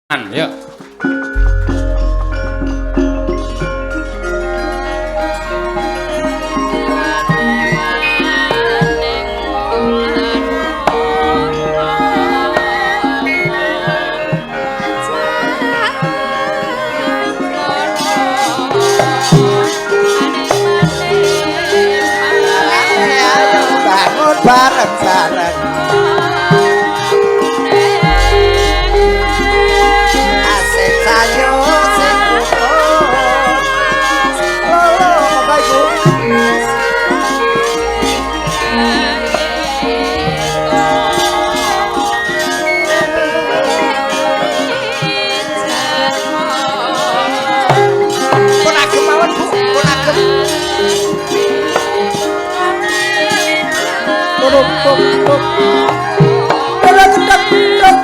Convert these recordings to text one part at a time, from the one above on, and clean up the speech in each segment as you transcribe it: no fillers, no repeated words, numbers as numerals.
Yuk. Bangun bareng-bareng asik sayo sing ukur lolo apa ibu pun agem mawon bu pun agem tutup tutup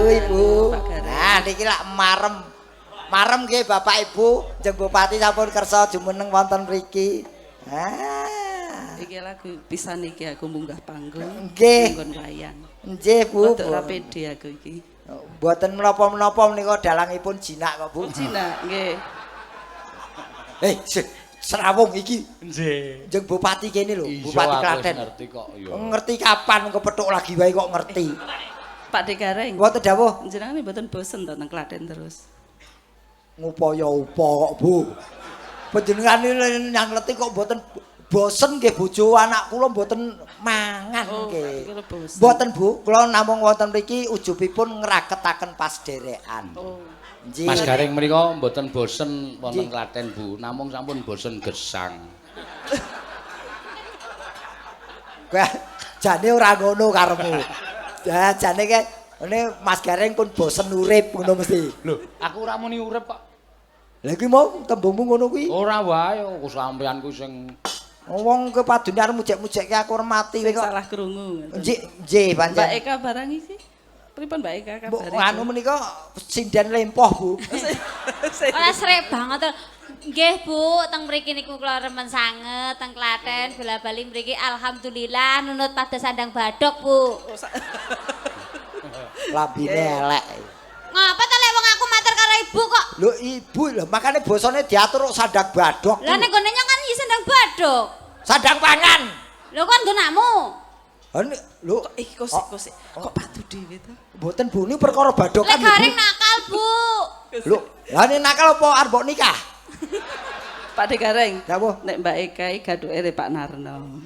Ibu. Nah, niki lak marem nggih Bapak Ibu, jeneng Bupati sampun kersa jumeneng wonten mriki. Iki lagu pisan iki aku munggah panggung. Nggih. Nggon wayang. Nggih, Bu. Ora pede aku iki. Mboten menapa-menapa menika dalangipun jinak kok, Bu. Jinak, nggih. Serawung iki. Nggih. Jeneng Bupati kene lho, Iya, Bupati Klaten. Ngerti kok ya. Ngerti kapan kepethuk lagi wae kok ngerti. Pak Dekareng. Mboten dawuh. Jenengane mboten bosen to nang Klaten terus. Ngupaya-upa kok, Bu. Panjenengane nyang ngerti kok mboten bosen nggih bojo anak kula mboten mangan nggih. Kira bosen. Mboten Bu, kula namung wonten mriki ujubipun ngraketaken pasderekan. Oh. Nggih. Mas Garing menika mboten bosen wonten Klaten, Bu. Namung sampun bosen gesang. Kowe jane ora ngono karepmu. Ya jane ke ngene Mas Garing pun bosen urip ngono mesti. Lho, aku ora muni urip kok. Lha iki mau tembungmu ngono kuwi. Ora wae kok sampeyan ku sing Wong ke padune arep mujek-mujekke aku ora mati Sing kok. salah krungu. Nggih, Mbak pancen. Eka barang iki. Pripun Mbak Eka Bu, kabare? anu menika sinden lempoh, Bu. Ora srek banget. Nggih, Bu, teng mriki niku kula remen sanget teng Klaten, bola-bali mriki alhamdulillah nunut pada sandang badok, Bu. Lambine elek. Ngapa to lek wong aku matur karo Ibu kok? Lho ibu lho, makane basane diatur kok sandang badok. Lah nek gone kan iki sandang badok. Sandang pangan. Lho kan gonakmu. Lho Iki kosik-kosik. Kok patu dhewe to? mboten Bu ini perkara badokan. Lek Garing nakal, Bu. Lho, lah ini nakal apa arep mbok nikah? Pak Dekareng. Napa? Nek Mbak Eka iki gaduke Pak Narno.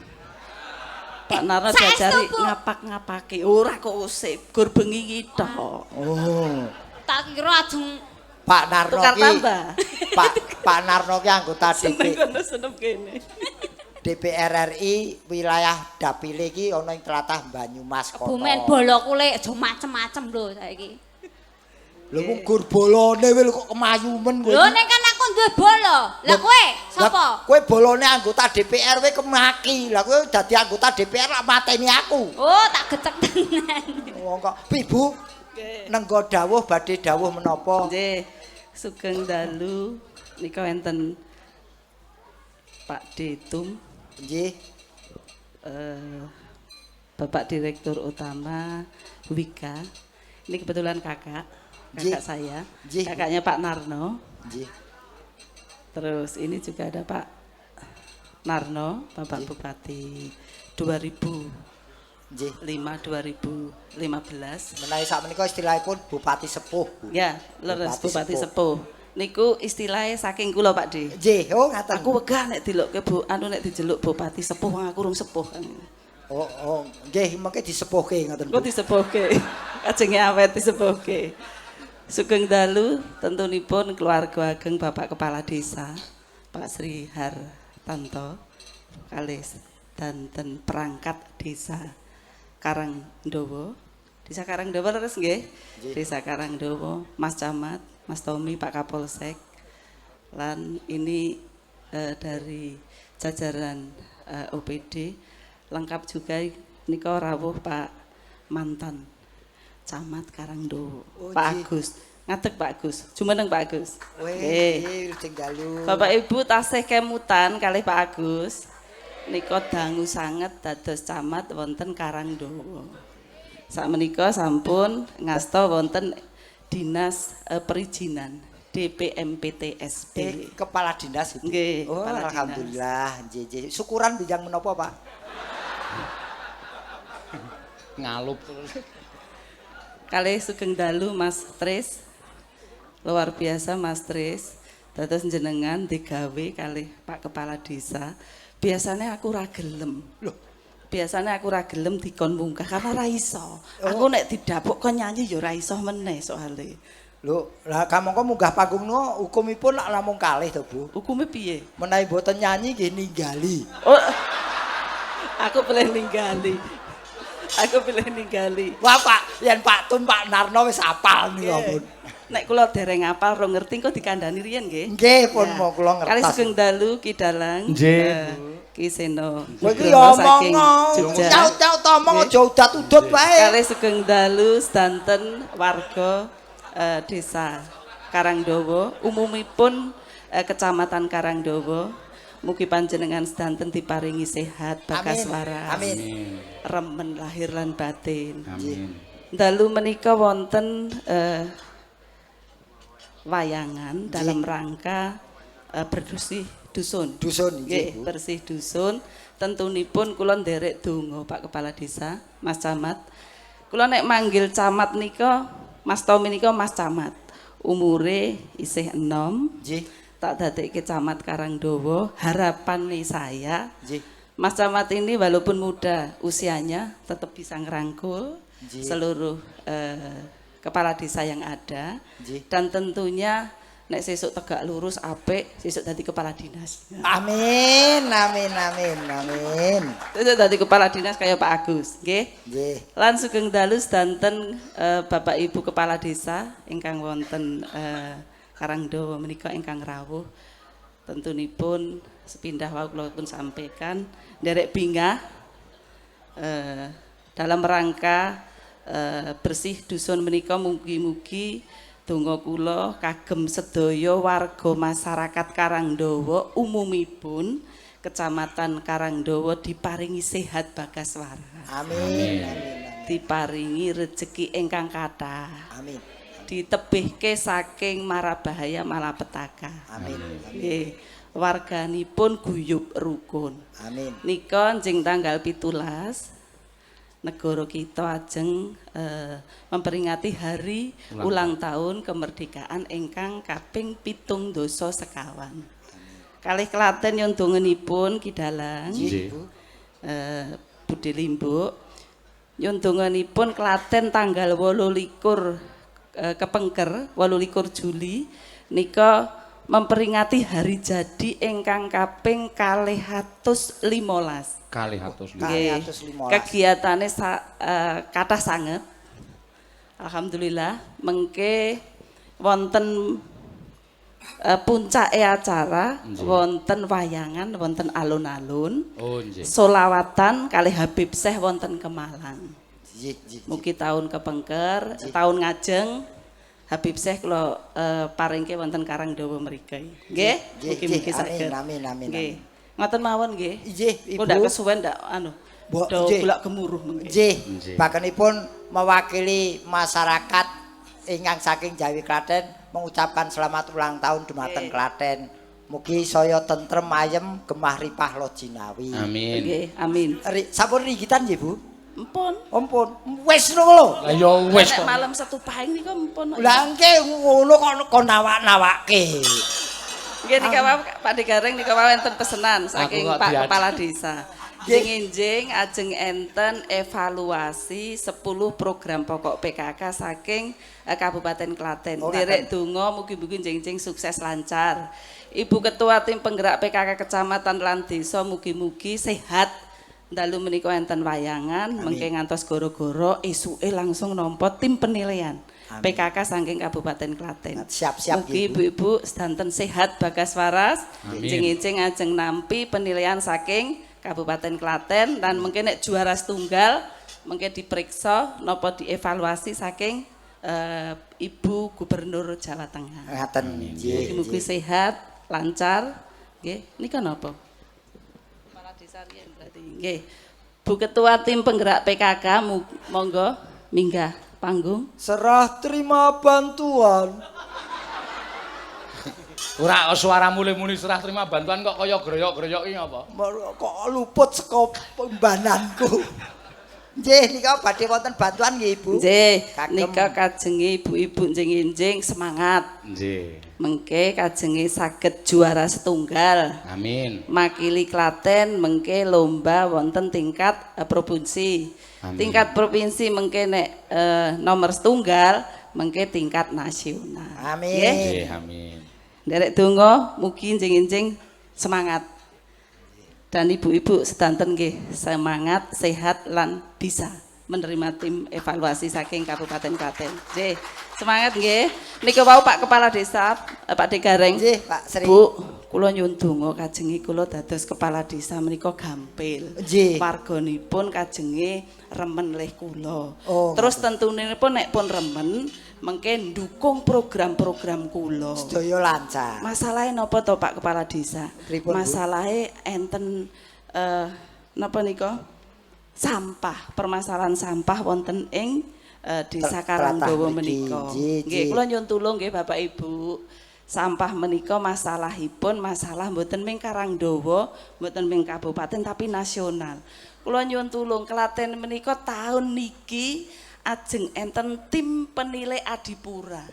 Pak Narno saestu, diajari Bu. ngapak-ngapake. Ora kok usik, gur bengi iki tok. Oh. Tak kira ajeng Pak Narno Tukar ki. tambah. Pak Narno ki anggota Seneng kono senep kene. DPR RI wilayah Dapile iki ana ing tlatah Banyumas kono. bumen bolo kule aja macem-macem lho saiki. Lho wong gur bolone wae kok kemayumen kowe. Lho nek kan aku duwe bolo. Lah kowe sapa? Kowe bolone anggota DPR kowe kemaki. Lah kowe dadi anggota DPR lak mateni aku. Oh, tak gecek tenan. Wong kok Ibu nenggo dawuh badhe dawuh menapa? Nggih, sugeng dalu nika enten Pak Detum, Nggih. Bapak Direktur Utama Wika. Ini kebetulan kakak Nggih. saya, Nggih. kakaknya Pak Narno. Nggih. Terus ini juga ada Pak Narno, Bapak Bupati 2005 Nggih. 2015. Menawi sakmenika istilahipun Bupati Sepuh. Bu. Ya, leres Bupati Sepuh. Niku istilahnya saking kula Pak De. Nggih, oh ngaten. Aku wegah nek dilukke Bu, anu nek dijeluk Bupati Sepuh wong aku urung sepuh kan. Oh, nggih, mengke disepuhke ngoten. Kok disepuhke. Kajenge awet disepuhke. Sugeng dalu tentunipun keluarga ageng Bapak Kepala Desa Pak Sri Hartanto kalih danten perangkat desa Karangdowo. Desa Karangdowo leres nggih? Desa Karangdowo, Mas Camat, Mas Tommy, Pak Kapolsek. Lan ini dari jajaran OPD lengkap juga nika rawuh Pak mantan Camat Karangdowo, Oh, Pak nggih. Agus. Ngadeg Pak Agus, jumeneng Pak Agus. Weh, Nggih. nggih sing dalu. Bapak Ibu tasih kemutan kalih Pak Agus. nika dangu sanget dados camat wonten Karangdawa. Sakmenika sampun ngasta wonten Dinas Perizinan DPMPTSB. Kepala dinas itu. Nggih, Oh, kepala dinas. alhamdulillah. Nggih. Syukuran bijang menapa, Pak? Ngalup terus. Kalih sugeng dalu Mas Tris. Luar biasa Mas Tris. Dados jenengan digawe kalih Pak Kepala Desa. Biasanya aku ra gelem. Loh, Biasanya aku ra gelem dikon munggah karena ra iso. Aku nek didapuk kon nyanyi ya ra iso meneh soalé. lho, lah kamangka munggah panggung no hukumipun lak namung kalih to, Bu. Hukume piye? Menawi boten nyanyi nggih ninggali. Oh, aku pilih ninggali. Aku pilih ninggali. Wah, Pak, yen Pak Tun, Pak Narno wis apal niku pun. Nek kula dereng apal ro ngerti kok dikandani riyen nggih. Nggih, pun mau kula Kali ngertos. sugeng dalu Ki Dalang. Nggih, Ki Seno. Kowe iki Nugroho omong saking Jogja. nyaut-nyaut omong aja udat-udut wae. Kali sugeng dalu sedanten warga desa Karangdawa, umumipun Kecamatan Karangdawa. Mugi panjenengan sedanten diparingi sehat bakas waras. Amin. Remen lahir lan batin. Amin. Dalu menika wonten wayangan dalam rangka bersih dusun. Dusun Nggih, nggih, Bu. bersih dusun. Tentunipun kula nderek donga Pak Kepala Desa, Mas Camat. Kula nek manggil camat nika, Mas Tommy nika Mas Camat. Umure isih 6. Nggih. Tak dadekke camat Karangdawa. Harapan nih saya, Nggih. Mas Camat ini walaupun muda usianya tetap bisa ngerangkul Nggih. seluruh kepala desa yang ada. Nggih. Dan tentunya nek sesuk tegak lurus apik sesuk dadi kepala dinas. Amin. Sesuk dadi kepala dinas kaya Pak Agus, nggih. Nggih. Lan sugeng dalu sedanten Bapak Ibu kepala desa ingkang wonten Karangdawa menika ingkang rawuh. Tentunipun sepindah wau kula pun sampaikan nderek bingah dalam rangka bersih dusun menika mugi-mugi donga kula kagem sedaya warga masyarakat Karangdawa umumipun Kecamatan Karangdawa diparingi sehat bagas waras. Amin. Diparingi rejeki ingkang kathah. Amin. Ditebihke saking marabahaya malapetaka. Amin. Nggih, warganipun guyub rukun. Amin. Nika njing tanggal 17 negara kita ajeng memperingati hari ulang tahun kemerdekaan ingkang kaping 7 sekawan. Kalih Klaten yen dongenipun Ki Dalang. Nggih, Bu. Budhe Limbuk. Yen dongenipun Klaten tanggal 28 kepengker 28 Juli nika memperingati hari jadi ingkang kaping 215. Kalih atus. Nggih. 215. Kegiatane kathah sanget. Alhamdulillah mengke wonten puncake acara wonten wayangan, wonten alun-alun. Oh, nggih. Solawatan kalih Habib Syekh wonten Kemalang. Nggih. Mugi tahun kepengker, tahun ngajeng Habib Syekh kula paringke wonten Karangdawa mriki. Nggih, mugi-mugi saged. Amin. Nggih. Ngoten mawon nggih. Nggih, Kok Ibu. ndak kesuwen ndak anu. Mbok, Do nggih. golek gemuruh mengke. Nggih. Nggih. Bakenipun mewakili masyarakat ingkang saking Jawi Klaten mengucapkan selamat ulang tahun dumateng Klaten. Mugi saya tentrem ayem gemah ripah lo jinawi. Amin. Nggih, amin. Sampun rigitan nggih, Bu? Empun. Ampun. Wis lho. Lah ya wis Nek kok. malam setupahing niku empun. Lah engke ngono kok nawak-nawake. Nggih nika wae Pak Digareng nika wae enten pesenan saking kok Pak diajak. Kepala Desa. Njing-njing ajeng enten evaluasi 10 program pokok PKK saking Kabupaten Klaten. Oh, Derek donga mugi-mugi njing-njing sukses lancar. Ibu Ketua Tim Penggerak PKK Kecamatan lan Desa mugi-mugi sehat. Dalu menika enten wayangan mengke ngantos goro-goro esuke langsung nampa tim penilaian PKK saking Kabupaten Klaten. Siap-siap Mugi nggih, Bu. ibu-ibu sedanten sehat bagas waras. Amin. Njing-njing ajeng nampi penilaian saking Kabupaten Klaten dan mungkin nek juara setunggal mungkin diperiksa napa dievaluasi saking Ibu Gubernur Jawa Tengah. Ngaten nggih. Mugi-mugi sehat, lancar. Nggih, nika napa? Kepala Desa Carian berarti. Nggih. Bu Ketua Tim Penggerak PKK monggo minggah panggung. Serah terima bantuan. Ora suaramu le muni serah terima bantuan kok kaya groyok-groyok iki apa? Kok luput saka pembananku. Nggih, nika badhe wonten bantuan nggih, Ibu. Nggih, Kagem. nika kajenge ibu-ibu njing-njing semangat. Nggih. Mengke kajenge saged juara setunggal. Amin. Makili Klaten mengke lomba wonten tingkat provinsi. Amin. Tingkat provinsi mengke nek nomor setunggal mengke tingkat nasional. Amin. Nggih. Nggih, amin. Nderek donga mugi njing-njing semangat. Dan ibu-ibu sedanten nggih semangat, sehat lan bisa menerima tim evaluasi saking Kabupaten Klaten. Nggih, semangat nggih. Nika wau Pak Kepala Desa, Pak Degareng. Nggih, Pak Sri. Bu, kula nyuwun donga kajenge kula dados kepala desa menika gampil. Nggih. Warganipun kajenge remen leh kula. Oh, Terus tentunipun nek pun remen mengke ndukung program-program kula. Sedaya lancar. Masalahnya napa to Pak Kepala Desa? Pripun, Bu? Masalahnya enten napa nika? Sampah, permasalahan sampah wonten ing Desa Karangdawa menika. Nggih, kula nyuwun tulung nggih Bapak Ibu. Sampah menika masalahipun masalah mboten ming Karangdawa, mboten ming kabupaten tapi nasional. Kula nyuwun tulung Klaten menika tahun niki ajeng enten tim penilai Adipura.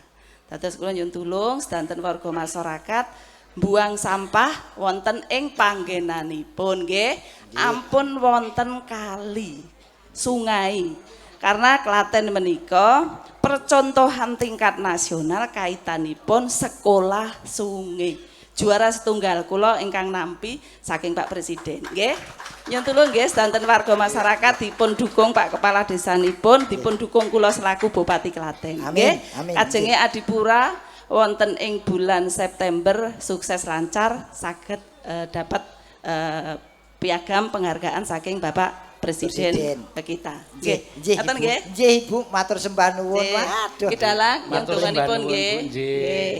Dados kula nyuwun tulung sedanten warga masyarakat buang sampah wonten ing panggenanipun nggih. Ampun wonten kali, sungai. Karena Klaten menika percontohan tingkat nasional kaitanipun sekolah sungai. Juara setunggal kula ingkang nampi saking Pak Presiden nggih. Nyuwun tulung nggih sedanten warga masyarakat dipun dukung Pak Kepala Desanipun, dipun dukung kula selaku Bupati Klaten nggih. Amin. Kajenge Adipura wonten ing bulan September sukses lancar saged dapat piagam penghargaan saking Bapak Presiden kita. Nggih. Ngaten nggih. Nggih, Ibu, matur sembah nuwun. Waduh. Kidalang yang Matur tulunganipun sembah nuwun, nggih. Bu, nggih. Nggih.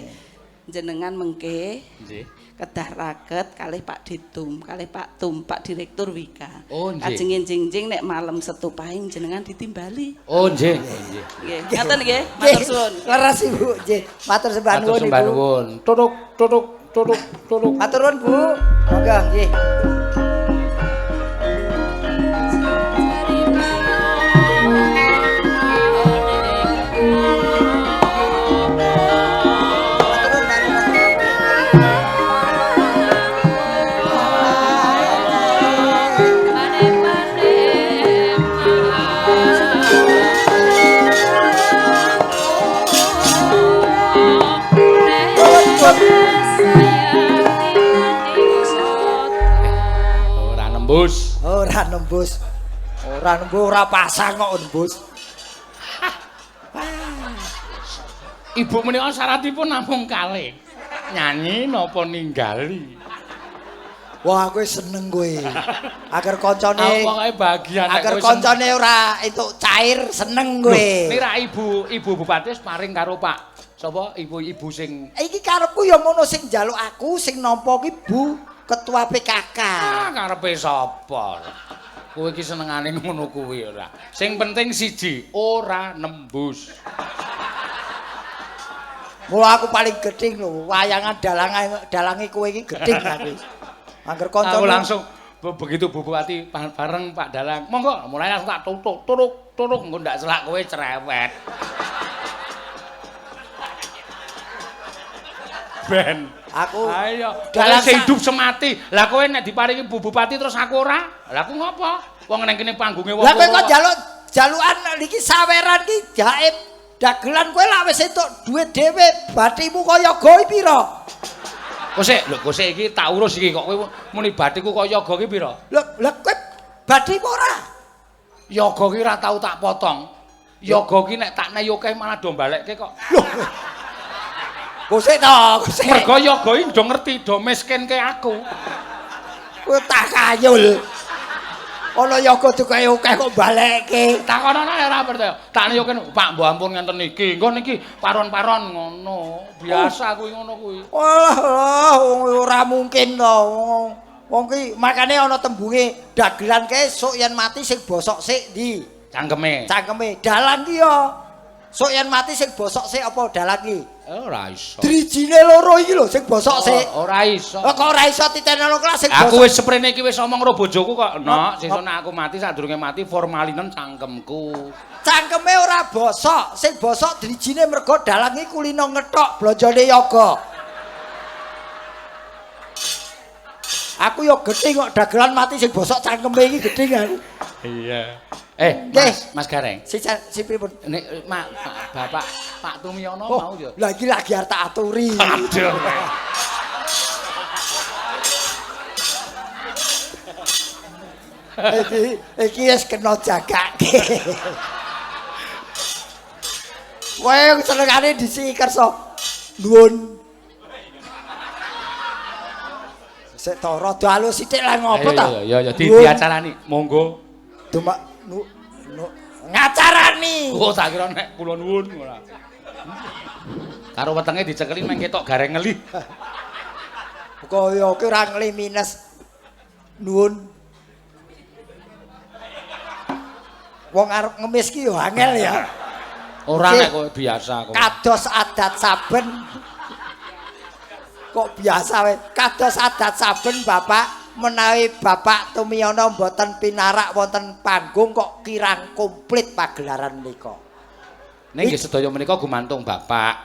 Jenengan mengke Nggih. kedah raket kalih Pak Ditum, kalih Pak Tum, Pak Direktur Wika. Oh, nggih. Kajengin jingjing nek malam setupahing jenengan ditimbali. Oh, nggih. Nggih. Nggih. Ngaten nggih. Matur suwun. Leres Ibu. Nggih, matur sembah Matur nuwun sembah Ibu. nuwun. Tutuk tutuk tutuk tutuk. Matur nuwun, Bu. Monggo nggih. Matur nuwun, Ora nembus. Ora nembus. Ora nembus, ora pasang kok nembus. Ibu menika syaratipun namung kalih. Nyanyi napa ninggali. Wah, kowe seneng kowe. Agar koncone Pokoke bahagia nek agar kowe koncone ora entuk cair seneng kowe. Ini ra ibu Bupati wis paring karo Pak sapa ibu-ibu sing Iki karepku ya ngono sing njaluk aku sing nampa ki Bu Ketua PKK. karepe sapa. Kowe iki senengane ngono kuwi ora. Sing penting siji, ora nembus. Mula aku paling gedhing lho, wayangan dalange kowe iki gedhing aku. Angger kancane Aku langsung begitu Bu Bupati bareng Pak Dalang. Monggo, mulai langsung tak tutuk engko ndak selak kowe cerewet. Ben. aku Ayo, dalang dalang hidup semati. Lah kowe nek diparingi Bu Bupati terus aku ora? Lah aku ngopo? Wong nang kene panggunge wong. Lah kowe kok jalukan iki saweran ki jaib dagelan kowe lak wis entuk duit dhewe, batimu kaya goi pira? Kok sik iki tak urus iki kok kowe muni batiku kok yoga ki pira? Lah kowe batimu ora? Yoga ki ora tau tak potong. Yoga ki nek tak nayokeh malah do balekke kok. Gosek to, gosek. Mergo yoga iki do ngerti do miskinke aku. Kowe tak kayul. Ana yoga dikaya akeh kok balekke. Takonono ora percaya. Tak nayokeh Pak mbok ampun ngenten iki. Engko niki paron-paron ngono. Biasa kuwi ngono kuwi. Walah, ora mungkin to. Wong ki makane ana tembunge dagelan kae sok yen mati sing bosok sik ndi? Cangkeme. Cangkeme. Dalang ki ya. Sok yen mati sing bosok sik apa dalang ki? Ora iso. Drijine loro iki lho sing bosok sik. Ora iso. Kok ora iso titenelo kelas sing Aku bosok. wis sprene iki wis omong karo bojoku kok. Nok, sesuk nek aku mati sadurunge mati formalinen cangkemku. Cangkeme ora bosok, sing bosok drijine mergo dalang iki kulino ngethok blonjone yoga. Aku yo gedhe kok dagelan mati sing bosok cangkeme iki gedhe aku. Iya. Mas Gareng. Si pripun? Nek Bapak Pak Tumiyono mau yo. Lah iki lagi arep tak aturi. Aduh. Iki wis kena jagake. Kowe senengane disi kersa. Nuwun. Sik to rada alus sithik lah ngopo ta? Ya diacarani. Monggo. Dumak ngacarani. Oh, tak kira nek kula nuwun ora. Karo wetenge dicekeli meng ketok gareng ngeli. Kaya ki ora ngeli minus. Nuwun. Wong arep ngemis ki yo angel ya. Ora nek kowe biasa kok. Kados adat saben. Kok biasa wae. Kados adat saben Bapak menawi Bapak Tumiyono mboten pinarak wonten panggung kok kirang komplit pagelaran menika. Ning nggih sedaya menika gumantung Bapak.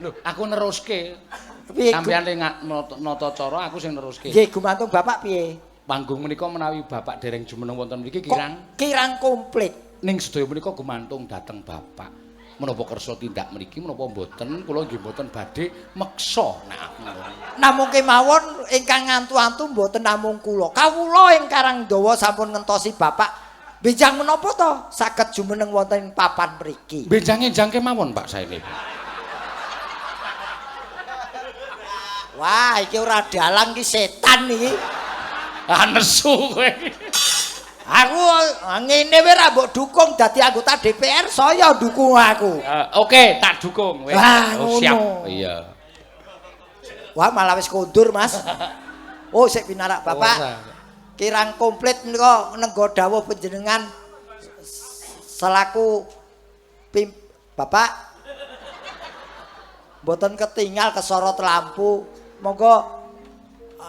Lho, aku neruske. Sampeyan sing nata cara, aku sing neruske. Nggih, gumantung Bapak piye? Panggung menika menawi Bapak dereng jumeneng wonten mriki kirang komplit. Ning sedaya menika gumantung dhateng Bapak. Menapa kersa tindak mriki menapa mboten kula nggih mboten badhe meksa nek aku. Namung kemawon ingkang ngantu-antu mboten namung kula. Kawula ing Karangdawa sampun ngentosi Bapak benjang menapa to saged jumeneng wonten papan mriki. Benjange jangke mawon Pak Saene. Wah, iki ora dalang iki setan iki. Ah nesu kowe. Aku ngene wae ra mbok dukung dadi anggota DPR saya dukung aku. Oke, tak dukung. Wah, siap. Iya. Wah, malah wis kondur, Mas. Oh, sik pinarak Bapak. Kirang komplit menika nenggo dawuh panjenengan selaku Bapak mboten ketinggal kesorot lampu. Monggo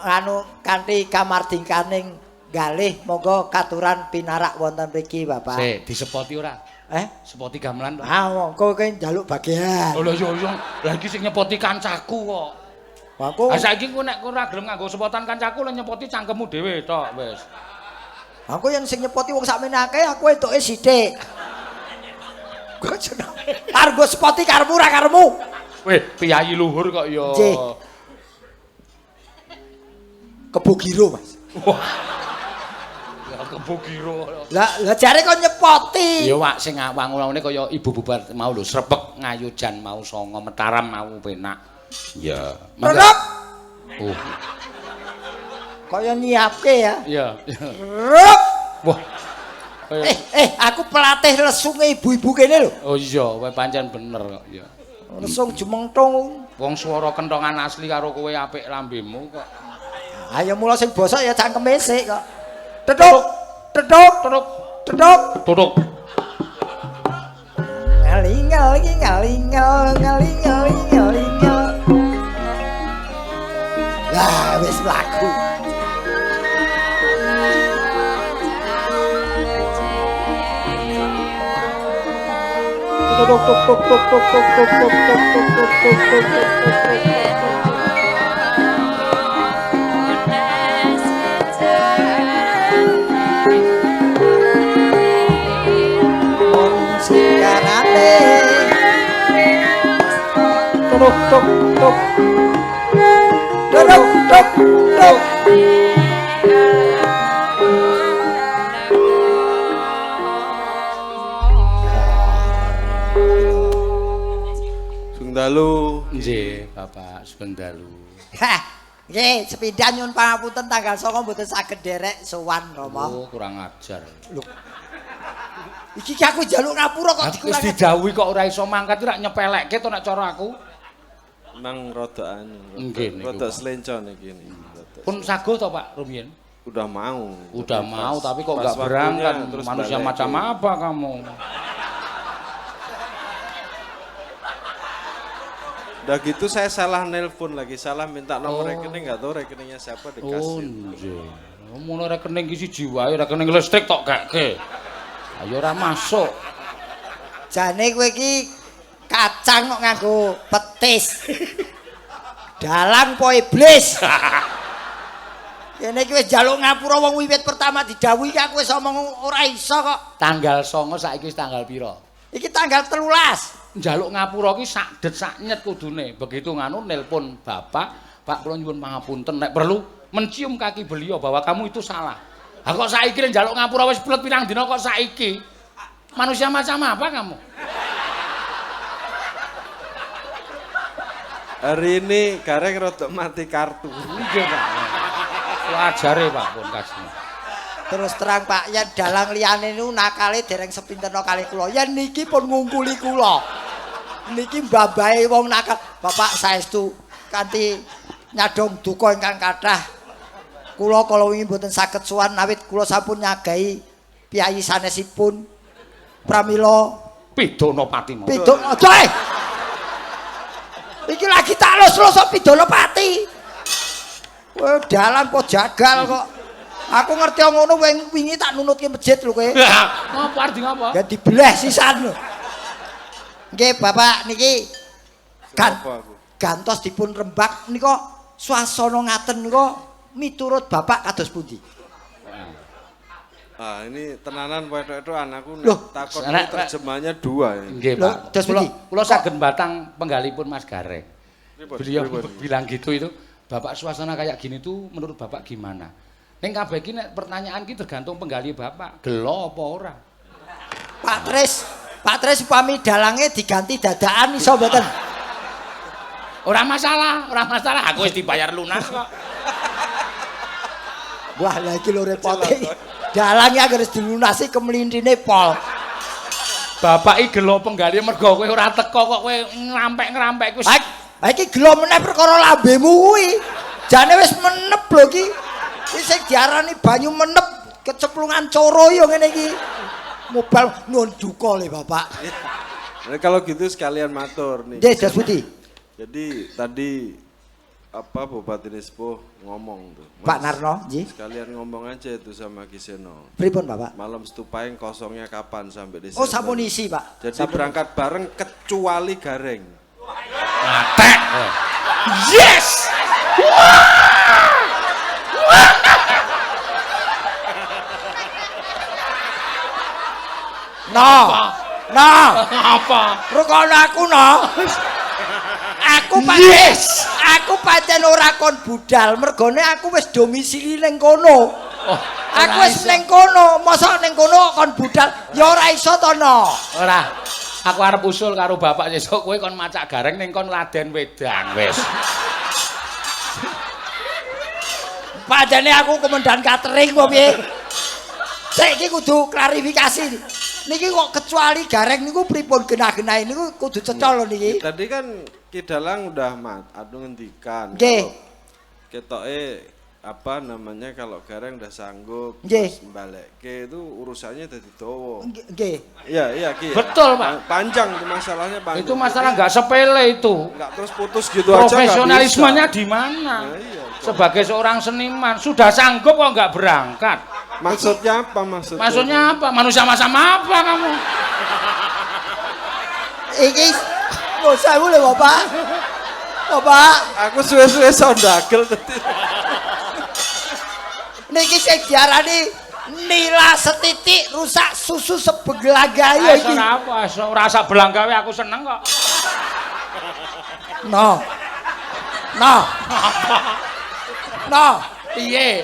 anu kanthi kamardikaning galih monggo katuran pinarak wonten mriki Bapak. Sik, disepoti ora? Sepoti gamelan. Ah, monggo kowe njaluk bagian. Oh lho iya. Lah iki sing nyepoti kancaku kok. Aku. Ah saiki kowe nek ora gelem nganggo sepotan kancaku lho nyepoti cangkemmu dhewe tok wis. Aku yang sing nyepoti wong sakmene akeh aku entuke sithik. Kok jeneng. Argo sepoti karepmu ora karepmu. Weh, piyayi luhur kok ya. Nggih. Kebugiro, Mas. Wah. Ya kebugiro. Lah jare kok nyepoti. Ya wak sing wangun-wangune kaya ibu bubar mau lho srepek ngayujan mau songo mataram mau penak. Ya. Tetep. Oh. Kaya nyiapke ya. Iya. Rup. Wah. Aku pelatih lesunge ibu-ibu kene lho. Oh iya, kowe pancen bener kok ya. Lesung jemengtung. Wong swara kentongan asli karo kowe apik lambemu kok. Ayo mula sing bosok ya cangkeme sik kok. Tetuk, tetuk, tetuk, tetuk. Tutuk. Ngalingal iki ngalingal, ngalingal iki ngalingal. Lah wis laku. Tuk tuk tuk tuk tuk tuk tuk tuk tuk tuk tuk tuk tuk. Tuk tuk tuk. Tuk tuk tuk. Sundalu. Nggih, Bapak Sundalu. Hah, nggih sepindhah nyuwun pangapunten tanggal 9 mboten saged derek sowan Rama. Oh, kurang ajar. Lho. Iki aku njaluk ngapura kok Wis dikurang. didhawuhi kok ora iso mangkat ora nyepelekke to nek cara aku. Emang rada anu. Nggih niku, Rada Pak. slenco niki rada. Pun sago to Pak rumiyin? Udah mau. Udah mau tapi kok pas nggak berangkat. waktunya terus Manusia balik. macam apa kamu? Udah gitu saya salah nelpon lagi, salah minta nomor rekening, nggak tahu rekeningnya siapa Oh, dikasih. nggih. Ngono rekening iki siji wae, rekening listrik tok gake. Ayo ora masuk. Jane kowe iki kacang kok nganggo petis. Dalang po iblis. Kene iki wis njaluk ngapura wong wiwit pertama didhawuhi aku wis omong ora iso kok. Tanggal 9 saiki wis tanggal pira? Iki tanggal 13. Njaluk ngapura ki sak det sak nyet kudune. Begitu nganu nelpon bapak, Pak kula nyuwun pangapunten nek perlu mencium kaki beliau bahwa kamu itu salah. Ha kok saiki lek njaluk ngapura wis plet pirang dina kok saiki? Manusia macam apa kamu? Hari ini gareng rada mati kartu. Nggih, Pak. Wajare Pak pun kasih. Terus terang Pak, yen dalang liyane niku nakale dereng sepinterno kali kula. Yen niki pun ngungkuli kula. Niki mbabahe wong nakal. Bapak saestu kanthi nyadong duka ingkang kathah. Kula kala wingi mboten saged sowan awit kula sampun nyagahi piyayi sanesipun pramila Pidana pati mau. pidana. Doe. Iki lagi tak los-los pidana pati. Kowe dalan kok jagal kok. Aku ngerti ngono wingi tak nunutke masjid lho kowe. Ngapa arti ngapa? Ya dibleh sisan lho. Nggih, Bapak niki Apa aku? gantos dipun rembak nika swasana ngaten nika miturut Bapak kados pundi? Ah, ini tenanan wedok-wedokan aku Loh, takut nek- terjemahnya dua ini. Nggih, Lho, Pak. terus Kula begini. kula saged batang penggalipun Mas Gareng. Pripun, Beliau pripun? bilang gitu itu, Bapak suasana kayak gini tuh menurut Bapak gimana? Ning kabeh iki nek pertanyaan ki tergantung penggali Bapak. Gelo apa ora? Pak Tris upami dalange diganti dadakan iso mboten? Ora masalah, ora masalah. Aku wis dibayar lunas kok. Wah, lha iki lho repote. Dalange harus dilunasi kemlintine pol. Bapak iki gelo penggali mergo kowe ora teko kok kowe ngrampek-ngrampek wis. Ha iki gelo meneh perkara lambemu kuwi. Jane wis menep lho iki. Iki sing diarani banyu menep kecemplungan coro ya ngene iki. Mobal nuwun duka le Bapak. Nah, kalau gitu sekalian matur nih. Nggih, Das Budi. Jadi tadi apa Bupati Nispo ngomong tuh. Pak Narno, nggih. Sekalian ngomong aja itu sama Kiseno. Pripun, Bapak? Malam Stupaing kosongnya kapan sampai Desember? Oh, sampun isi, Pak. Jadi Sampun. berangkat bareng kecuali Gareng. Matek. Yes! No. No. Apa? Rukono aku no. Aku pancen aku pancen ora kon budal, mergone aku wis domisili ning kono. Oh, Aku wis ning kono, mosok ning kono kon budal ya ora iso to no. ora. Aku arep usul karo bapak sesuk kowe kon macak gareng ning kon laden wedang wis. Padane aku komandan catering kok piye. Saiki kudu klarifikasi. Niki kok kecuali gareng niku pripun genah-genahe niku kudu cecol lho niki. Tadi kan Kidalang udah adu ngendikan. Nggih. Ketoke apa namanya kalau Gareng udah sanggup Nggih. terus balekke itu urusannya dadi dawa. Nggih. Iya Ki. Betul, Pak. Panjang itu masalahnya panjang. Itu masalah nggak sepele itu. Nggak terus putus gitu aja nggak bisa. Profesionalismenya di mana? Nah, iya. Sebagai seorang seniman sudah sanggup kok nggak berangkat. Maksudnya apa maksudnya? Maksudnya apa? Manusia macam apa kamu? Iki lho sewu lho Bapak. Bapak, Aku suwe-suwe sondagel tadi. niki sing diarani nila setitik rusak susu sebeglagayo iki. Ora apa, rasa belanggawe aku seneng kok. No. No. No. Piye?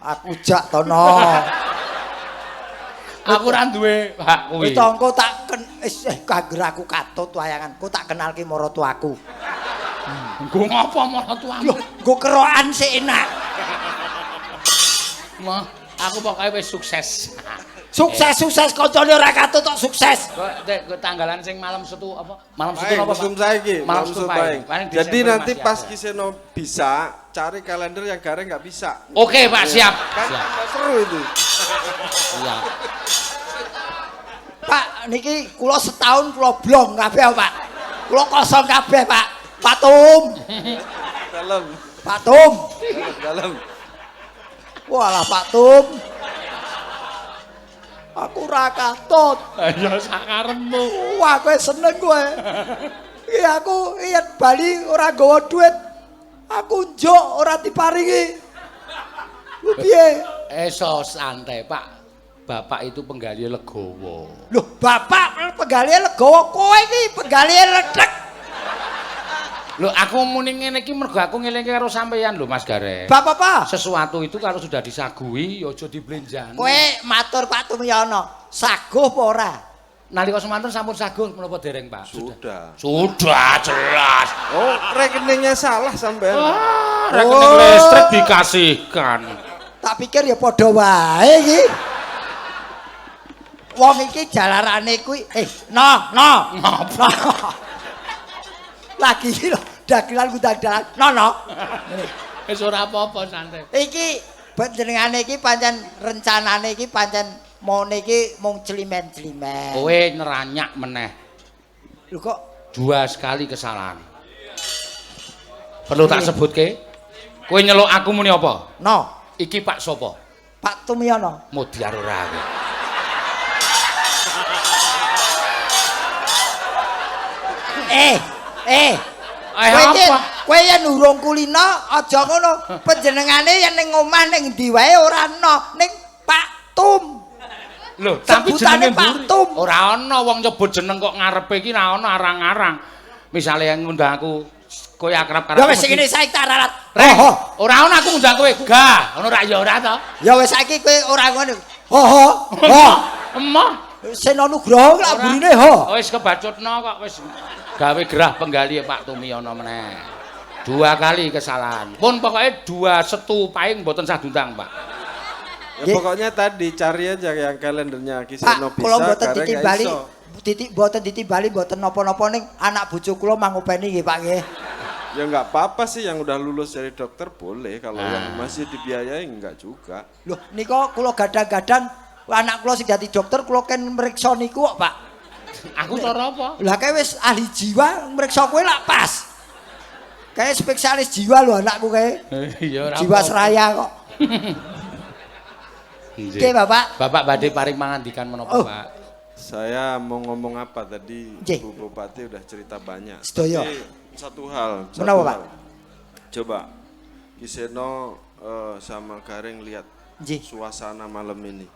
Aku jak to no. Aku ora duwe hak kuwi. Wis engko tak kangger aku katut wayangan. Ku tak kenalke maratuaku. Nggo ngopo marang tuamu? Lho, nggo kerokan sik enak. Mah, Aku pokoke wis sukses. Sukses kancane ora katut tok sukses. Kok tanggalan sing malam Setu apa? Malam Setu Baik, apa, Pak? musim saiki, Malam musim Setu baik. Paing. Paling Jadi Desember nanti masih pas ada. Kiseno bisa, cari kalender yang Gareng nggak bisa. Oke, Pak, siap. Kan Siap. nggak seru itu. Siap. Pak niki kula setahun kula blong kabeh Pak. Kula kosong kabeh Pak. Pak Tum. Dalam, Pak Tum. dalam. Walah Pak Tum. Aku ora katut. Ya sakarepmu. Wah kowe seneng kowe. Iya aku yen Bali ora nggawa duit. Aku njuk ora diparingi. Ku piye? Eso santai, Pak. Bapak itu penggali legowo. Loh, bapak penggali legowo, kowe iki penggali ledek. Lho, aku muni ngene iki mergo aku ngelingi karo sampeyan lho, Mas Gareng. Bapak apa? Sesuatu itu kalau sudah disagui ya aja diblenjani. Kowe matur Pak Tumyono, saguh apa ora? Nalika semanten sampun saguh menapa dereng, Pak? Sudah. Sudah jelas. Oh, rekeningnya salah sampean. Ah, rekening listrik dikasihkan. Tak pikir ya padha wae iki. Wong iki jalarane kuwi no. Ngapa? Lagi iki lho, dagelan dagelan. No. Wis ora apa-apa santai. Iki panjenengane iki pancen rencanane iki pancen mone iki mung celimen-celimen. Kowe neranyak meneh. Lho kok 2 sekali kesalahan. Perlu tak sebutke? Kowe nyeluk aku muni apa? no, Iki Pak sapa? Pak Tumyono. Modiar ora kowe. Apa? Kowe yen urung kulino aja ngono. Panjenengane yen ning omah ning ndi wae ora ana, ning Pak Tum. Lho, tapi Sebutane jenenge Pak mburi. Tum. Ora ana wong nyebut jeneng kok ngarepe iki ora ana arang-arang. Misale yang ngundang aku kowe akrab karo Ya wis ngene saiki tak rarat. Reh, ora ana aku ngundang kowe. Gah, ngono ra ya ora to. Ya wis saiki kowe ora ngono. Ho. Emoh. Seno Nugroho lak burine ho. Wis kebacutno kok wis gawe gerah penggali Pak Tumyono meneh. 2 kali kesalahan. Pun pokoknya 2 Setu Paing mboten sah diundang, Pak. Ya pokoknya tadi cari aja yang kalendernya Pak, Kiseno bisa, kula mboten Gareng nggak ditimbali. iso. Mboten ditimbali mboten napa-napa ning anak bojo kula mangopeni nggih Pak nggih. Ya nggak apa-apa sih yang udah lulus dari dokter boleh, kalau yang masih dibiayai enggak juga. Loh nika kula gadang-gadang anak kula sing dadi dokter kula ken mriksa niku kok Pak. Aku cara apa? Lah kae wis ahli jiwa mriksa kowe lak pas. Kae spesialis jiwa lho anakku kae. Ya ora. Jiwa seraya kok. Oke Bapak. Bapak badhe paring pangandikan menapa, Oh. Pak? Saya mau ngomong apa tadi? Nggih. Bu Bupati udah cerita banyak. Sedaya. Tapi satu hal. Menapa, Pak? Coba Kiseno sama Gareng lihat Nggih. suasana malam ini.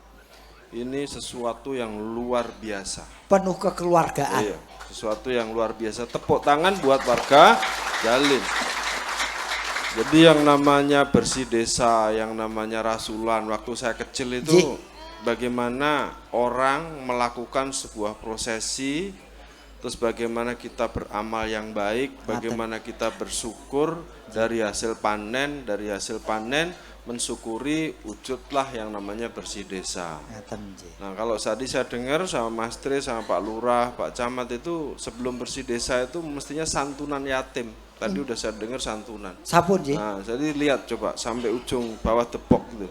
Ini sesuatu yang luar biasa. Penuh kekeluargaan. Iya, sesuatu yang luar biasa. Tepuk tangan buat warga Jalin. Jadi yang namanya bersih desa, yang namanya rasulan, waktu saya kecil itu bagaimana orang melakukan sebuah prosesi, terus bagaimana kita beramal yang baik, bagaimana kita bersyukur dari hasil panen, mensyukuri wujudlah yang namanya bersih desa. Nah kalau tadi saya dengar sama Mas Tri, sama Pak Lurah, Pak Camat itu sebelum bersih desa itu mestinya santunan yatim. Tadi udah saya dengar santunan. Sabun nggih. Nah jadi lihat coba sampai ujung bawah Depok gitu.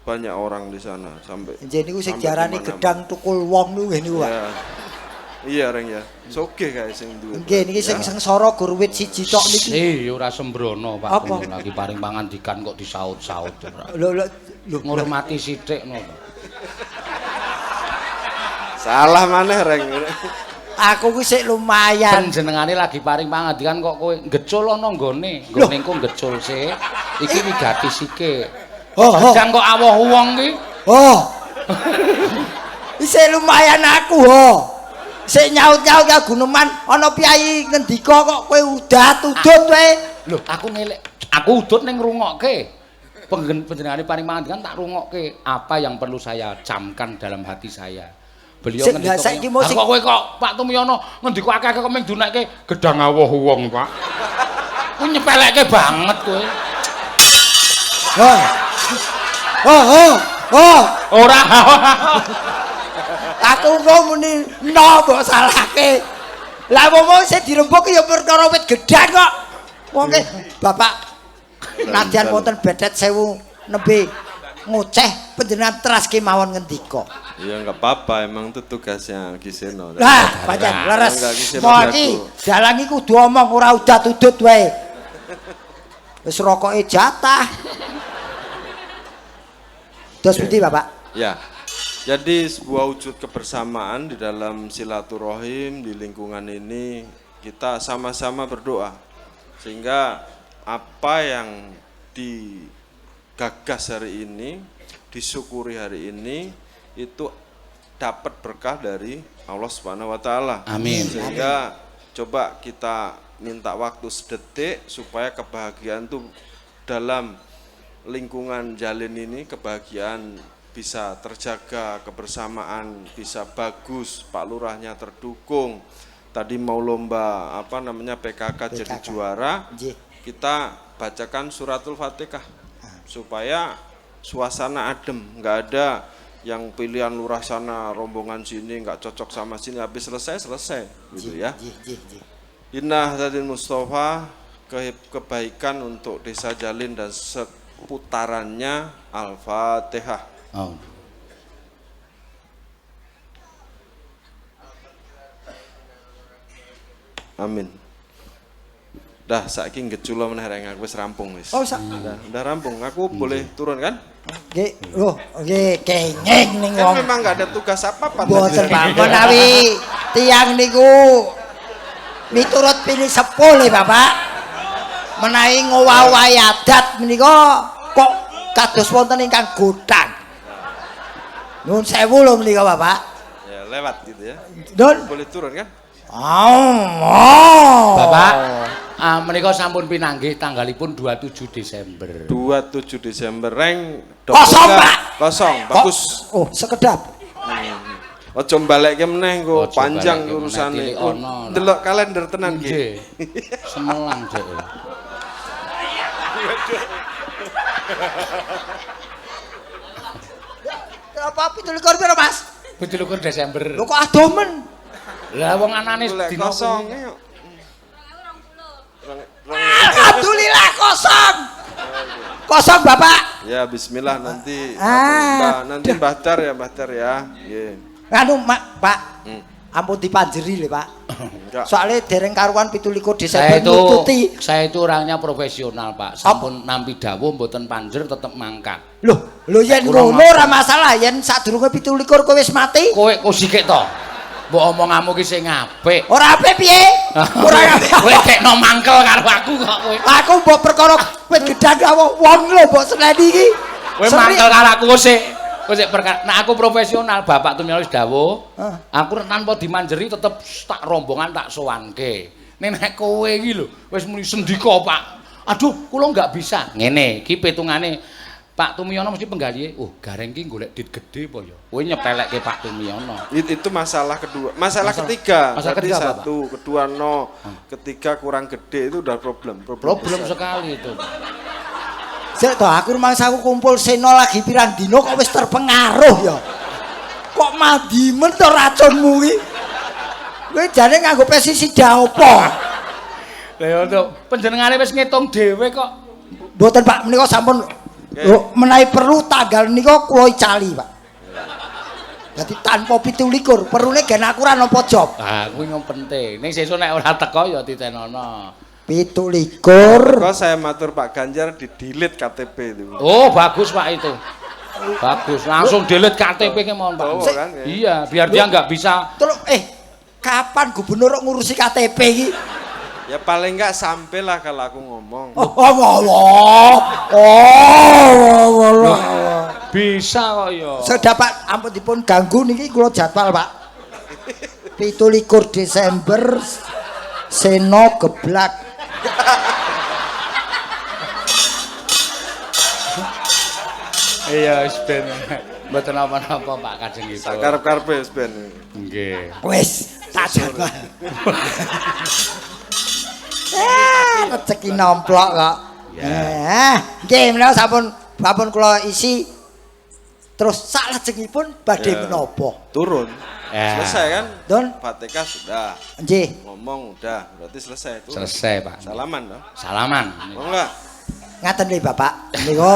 Banyak orang di sana sampai. Nggih niku sing sampai diarani kemana-mana. gedang tukul wong niku niku Pak. Ya. Iya Reng ya. Soge kayak sing duwe. Nggih niki sing sengsara gur wit siji tok niki. Ya ora sembrono, Pak. Apa? Lagi paring pangandikan kok disaut-saut ora. Lho Ngurmati sithik no. Salah maneh Reng. aku ku sik lumayan. Panjenengane lagi paring pangandikan kok kowe ngecul ana nggone. Nggone engko ngecul sik. Iki wigati sike. Kadang kok awoh wong ki. Isih lumayan aku ho. Sik nyaut-nyaut ya guneman ana piyai ngendika kok kowe udah tudut wae. Lho, aku ngelek. Aku udut ning ngrungokke. Panjenengane paring pangandikan tak rungokke apa yang perlu saya camkan dalam hati saya. Beliau ngendika. Saiki musik. Kok kowe kok Pak Tumyono ngendika akeh kok mung dunekke gedang awoh wong, Pak. Ku nyepelekke banget kowe. Oh, Ora. aku kok muni no mbok salahke. Lah wong sing dirembuk ya perkara wit gedhan kok. Wong Bapak nadyan wonten bedet 1000 nembe ngoceh panjenengan teraske mawon ngendika. Ya enggak apa-apa, emang itu tugasnya Giseno. Lah, pancen leres. Enggak, Giseno Mau iki dalang iki kudu omong ora udat-udut wae. Wis rokoke jatah. Terus pundi, Bapak? Ya. Jadi sebuah wujud kebersamaan di dalam silaturahim di lingkungan ini kita sama-sama berdoa sehingga apa yang digagas hari ini, disyukuri hari ini itu dapat berkah dari Allah Subhanahu wa taala. Amin. Sehingga coba kita minta waktu sedetik supaya kebahagiaan itu dalam lingkungan jalin ini kebahagiaan bisa terjaga, kebersamaan bisa bagus, Pak Lurahnya terdukung. Tadi mau lomba PKK jadi juara, kita bacakan suratul Fatihah supaya suasana adem, nggak ada yang pilihan lurah sana, rombongan sini nggak cocok sama sini, habis selesai gitu ya. Inna Hadin Mustafa, kebaikan untuk Desa Jalin dan seputarannya. Al-Fatihah. Oh. Amin. Dah saiki ngejula meneh rek aku wis rampung wis. Oh, udah rampung. Aku boleh turun kan? Nggih, nggih kenging ning Kan wong. memang enggak ada tugas apa-apa. Mboten Pak, menawi tiyang niku miturut pilih sepule Bapak. Menawi ngowahi adat menika kok kados wonten ingkang godhang. Nuwun sewu lho menika Bapak. Ya lewat gitu ya. Nun. Boleh turun kan? Bapak, menika sampun pinanggih tanggalipun 27 Desember. 27 Desember reng Kosong, Pak. Kosong, bagus. Oh, sekedap. Ojo mbalekke meneh engko Ojo panjang balekke meneh, urusane. tilik ono. Delok kalender tenan nggih. Nggih. Semelang, Dek. Apa 17 piro, Mas? 27 Desember. Lho kok adomen? Lah wong anane Golek dina kosong kuwi. yuk. Alhamdulillah kosong. Kosong Bapak. Ya bismillah nanti nanti Duh. Mbah Dar ya. Nggih. Anu Pak, ampun dipanjeri lho Pak. Enggak. Soalnya dereng karuan 17 Desember nututi. Saya itu orangnya profesional, Pak. Sampun nampi dawuh mboten panjer tetep mangkat. Lho yen Kurang ngono ora masalah, yen sadurunge 17 kowe wis mati. Kowe sikik to. Mbok omonganmu ki sing apik. Ora apik piye? Ora apik. Kowe kekno mangkel karo aku kok kowe. Aku mbok perkara wit gedang karo wong lho mbok seneni iki. Kowe mangkel karo aku sik perkara. Nah aku profesional, Bapak Tumio wis dawuh. Aku tanpa dimanjeri tetep tak rombongan tak sowanke. Nek kowe iki lho wis muni sendika, Pak. Aduh, kula enggak bisa. Ngene, iki pitungane Pak Tumiono mesti penggalihe. Oh, gareng ki golek dit gede apa ya? Kowe nyepelekke Pak Tumiono. Itu masalah kedua. Masalah ketiga. Masalah Berarti ketiga apa, satu, kedua no. Ketiga kurang gede itu udah problem. Problem besar. sekali itu. Sik to, aku rumangsaku kumpul seno lagi pirang dino kok wis terpengaruh ya. Kok mandimen to racunmu iki? Kowe jane nganggo pestisida apa? Lah ya to, panjenengane wis ngitung dhewe kok. Mboten Pak, menika sampun menawi perlu tanggal nika kula icali, Pak. Dadi tanpa 17 perune gen aku ora nampa job. Ah, kuwi yang penting. Ning sesuk nek ora teko ya ditenono. 17. Kok saya matur Pak Ganjar di delete KTP itu. Oh, bagus Pak itu. Bagus, langsung delete KTP ke mohon Pak. Oh, kan, ya. Iya, biar dia nggak bisa. Terus kapan gubernur ngurusi KTP iki? Ya paling enggak sampailah kalau aku ngomong. Oh, Allah. Allah. Bisa kok ya. Sedapat ampun dipun ganggu niki kula jadwal, Pak. 17 Desember Seno geblak. Iya, wis ben. Mboten apa-apa Pak Kajeng iki. Sakarep-karepe wis ben. Nggih. Wis tak jadwal. Rezeki nomplok kok. Nggih, menawa sampun kula isi Terus salajengipun badhe menapa? Turun. Ya. Selesai kan? Don? Fatihah sudah. Nggih. Ngomong udah, berarti selesai. Turun. Selesai, Pak. Salaman dong. Salaman. Mau enggak? Ngaten nggih Bapak. Menika.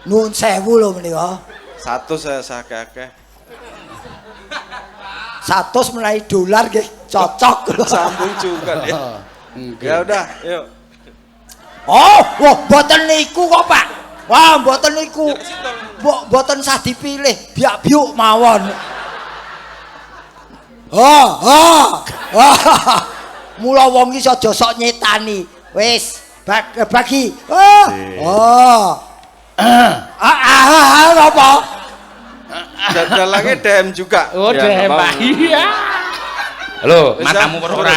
Nuwun sewu lho menika. Satu saya akeh-akeh. 100 menawi dolar nggih cocok. Sambung juga dia. Ya udah, yuk. Oh, wah mboten niku kok, Pak. Wah, mboten niku. Mboten sah dipilih, biak-biuk mawon. Mula wong iki aja sok nyetani. Wis, bagi. Apa? Dadalangnya DM juga. Oh, Ya, DM, nggak Pak. mau. Iya. Halo, Wis, matamu ya. ora.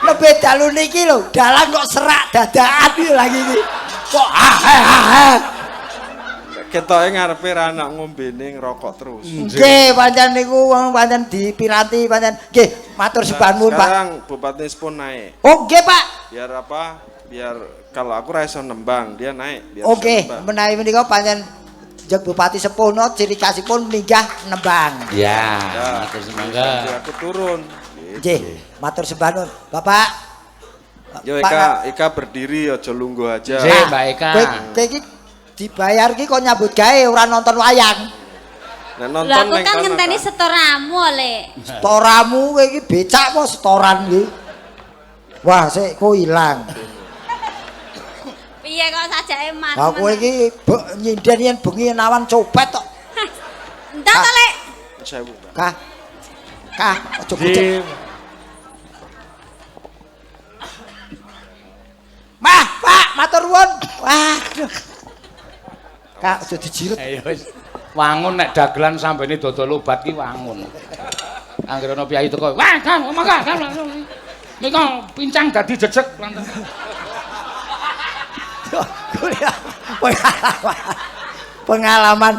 Lebih dalu niki lho, dalan kok serak dadakan iki lagi iki. Kok Ketoke ngarepe ra anak ngombene ngerokok terus. nggih, pancen niku wong pancen dipiranti pancen. Nggih, matur sembah nuwun, Pak. Sekarang Bupati Spon naik. Oh, nggih, Pak. Biar apa? Biar kalau aku ra iso nembang, dia naik biar Oke, bisa nembang. menawi menika pancen Jeng Bupati Sepono ciri khasipun minggah nembang. Ya, Ya, matur nanti semangga. aku turun. Nggih, matur sembah nuwun. Bapak. Yo Pak, Eka berdiri aja lungguh aja. Nggih, Mbak Eka. Kowe iki dibayar ki kok nyambut gawe ora nonton wayang. Nek nonton Lah aku ning kan kono, ngenteni Kak. setoramu le. Setoramu kowe iki becak apa setoran iki? Wah, sik ku ilang. Piye kok sajake mas? Lah kowe iki nyinden yen bengi nawan copet tok. Entar to le. Sewu, Kak. Kah, aja bocek. Mah, Pak, matur nuwun. Waduh. Kak, aja dijiret. Ayo wis. Wangun nek dagelan sambene dodol obat ki wangun. Anggere ana piyai teko, "Wah, kan, mangga, kan." Nika pincang dadi jejeg. Pengalaman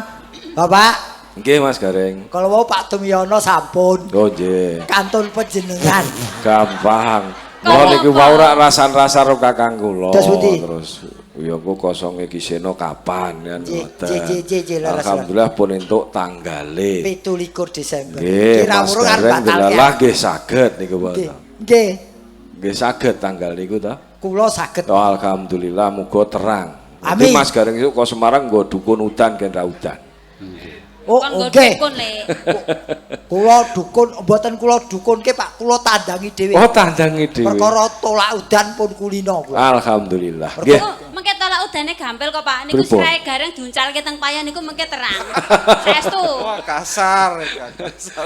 Bapak, Nggih Mas Gareng. kalau mau Pak Tumyono sampun Oh nggih. kantun panjenengan. Gampang. Kok Mau niku apa? wau rak rasan-rasan karo Kakang kula. Terus pundi? Terus ya ku kosonge ki seno kapan kan ngoten. Ji, leres, Alhamdulillah pun entuk tanggale. 17 Desember. Nggih, Mas Kira-kira arep Gareng batal delalah nggih saged niku Nggih. mboten. Nggih, Nggih saged tanggal niku ta. kula saged. Oh, alhamdulillah muga terang. Amin. Jadi Mas Gareng itu kok Semarang nggo dukun udan gen ra udan. Oh, Kon nggo nggih. dukun le. Kula dukun, mboten kula dukunke Pak, kula tandangi dhewe. Oh, tandangi dhewe. Perkara tolak udan pun kulino kula. Alhamdulillah. Nggih. Oh, mengke tolak udane gampil kok Pak. Niku Pripun? sirahe gareng diuncalke teng payon niku mengke terang. Saestu. Wah, kasar, Eka, kasar.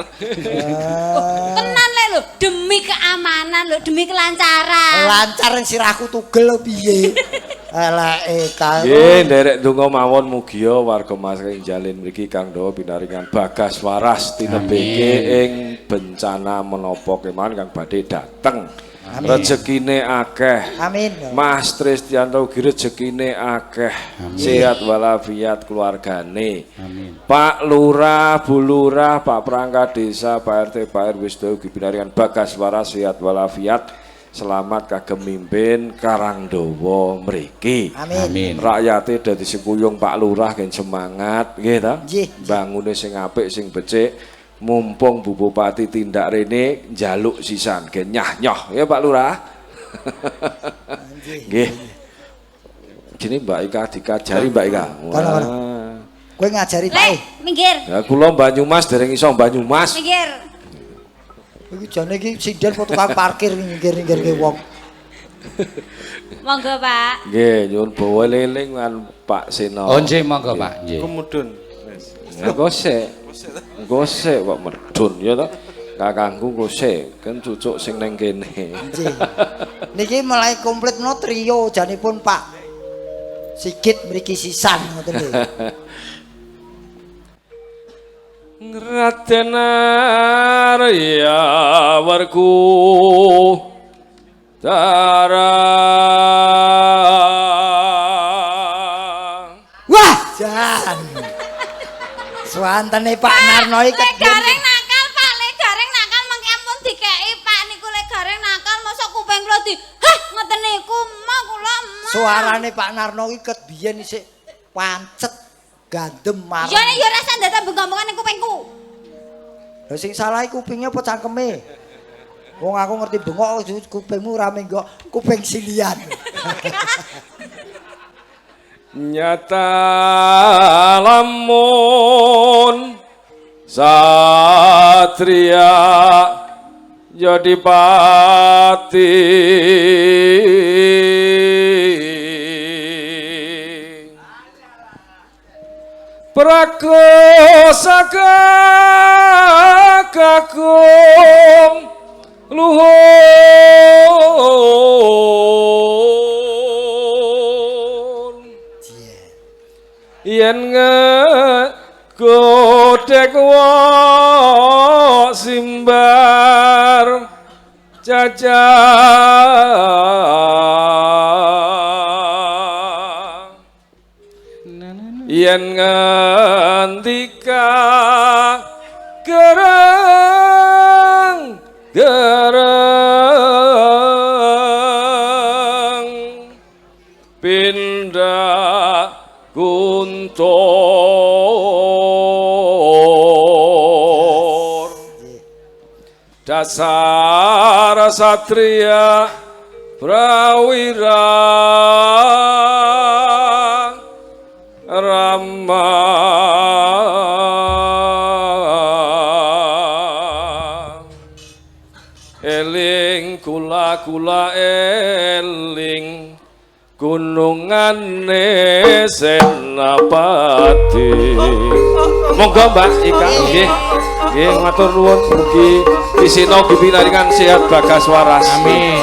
Tenan le lho, demi keamanan lho, demi kelancaran. Lancar sirahku tugel piye? Eleke ta. Nggih, nderek donga mawon mugia warga Masring Jalin mriki kang dawa pinaringan bagas waras tinebeke ing bencana menapa kemawon kang badhe dateng. Rezekine akeh. Amin. Mas Tristianto ugi rezekine akeh. Sehat walafiat keluargane. Amin. Pak Lurah, Bu Lurah, Pak Perangkat Desa, Pak RT, Pak RW sedaya ugi pinaringan bagas waras sehat walafiat. Selamat kagem mimpin Karangdawa mriki. Amin. Amin. Rakyate dadi sekuyung Pak Lurah gen semangat nggih ta? Nggih. Bangune sing apik sing becik. Mumpung Bu Bupati tindak rene njaluk sisan gen nyah-nyoh ya Pak Lurah. Nggih. Jenenge Mbak Ika dikajari Mbak Ika. Kono. Kowe ngajari Pak. Le, minggir. Ya kula Banyumas dereng iso Banyumas. Minggir. Iki jane iki sinden tukang parkir minggir-minggir ke wong. Monggo Pak. Nggih, nyuwun bawa leling kan Pak Seno. Oh, nggih, monggo, Pak. Nggih. Kemudun. Wes. Gosek kok medun ya to. Kakangku gosek, kan cucuk sing neng kene. Nggih. Niki mulai komplit no trio janipun Pak Sigit mriki sisan ngoten lho. Raden Arya Warku Tara. Wah, jan. Suantene Pak Narno iki Le gareng nakal Pak, le gareng nakal mengke ampun dikeki Pak niku le gareng nakal mosok kuping kula di. Hah, ngoten niku mah kula. suarane Pak Narno iki ket biyen isih pancet gandem marem. Ya nek ya rasa ndak bengok-bengokan ning kupingku. Lha sing salah kupingnya apa cangkeme? Wong aku ngerti bengok kupingmu ora menggok kuping silian. Nyata lamun satria jadi pati prakosa kakung luhur yen godhek wa simbar caca yen ngendika gereng pindah guntur dasar satria prawira rama eling kula eling gunungane Senapati. Monggo Mbak Ika nggih. Nggih matur nuwun mugi pisina pinaringan sehat bagas waras. Amin.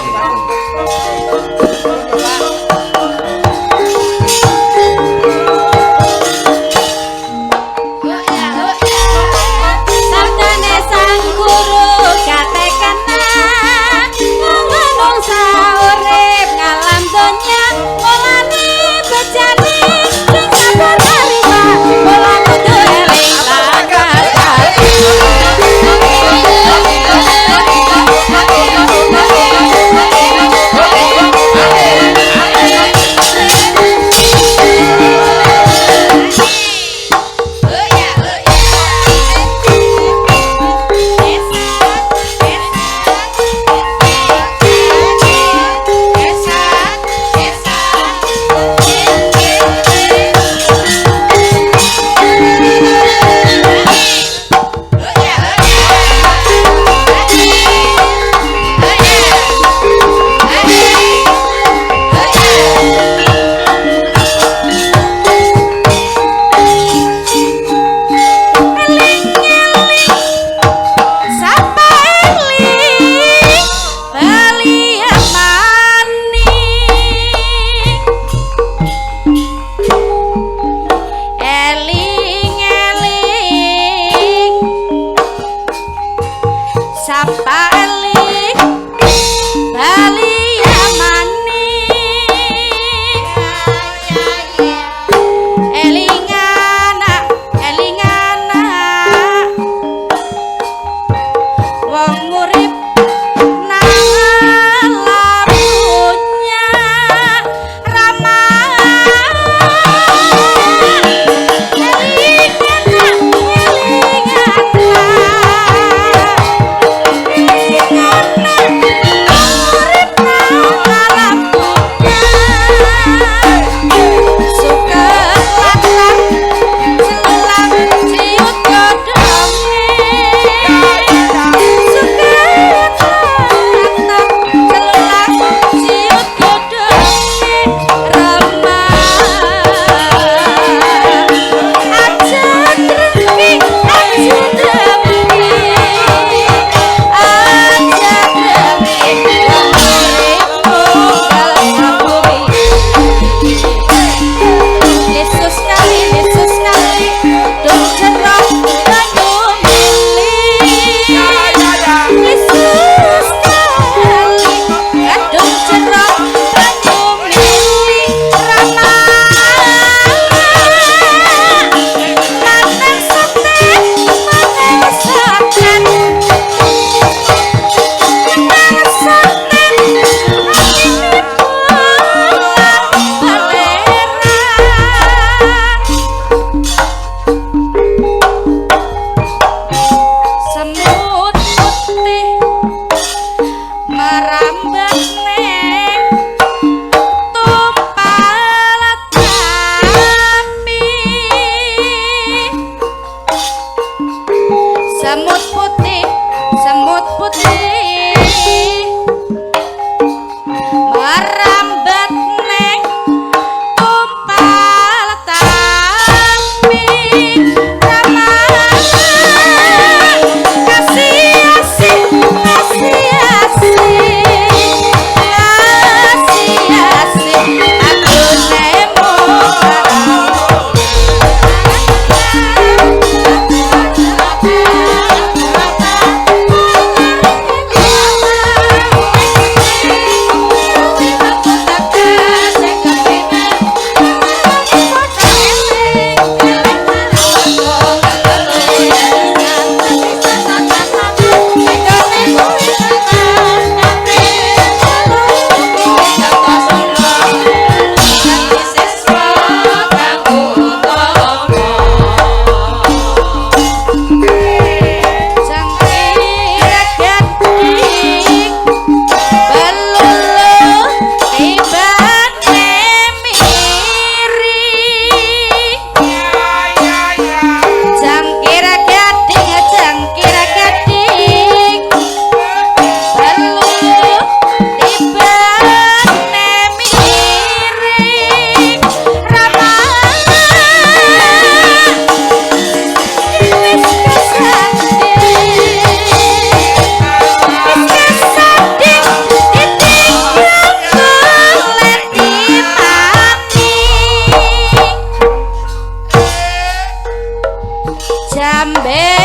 jambe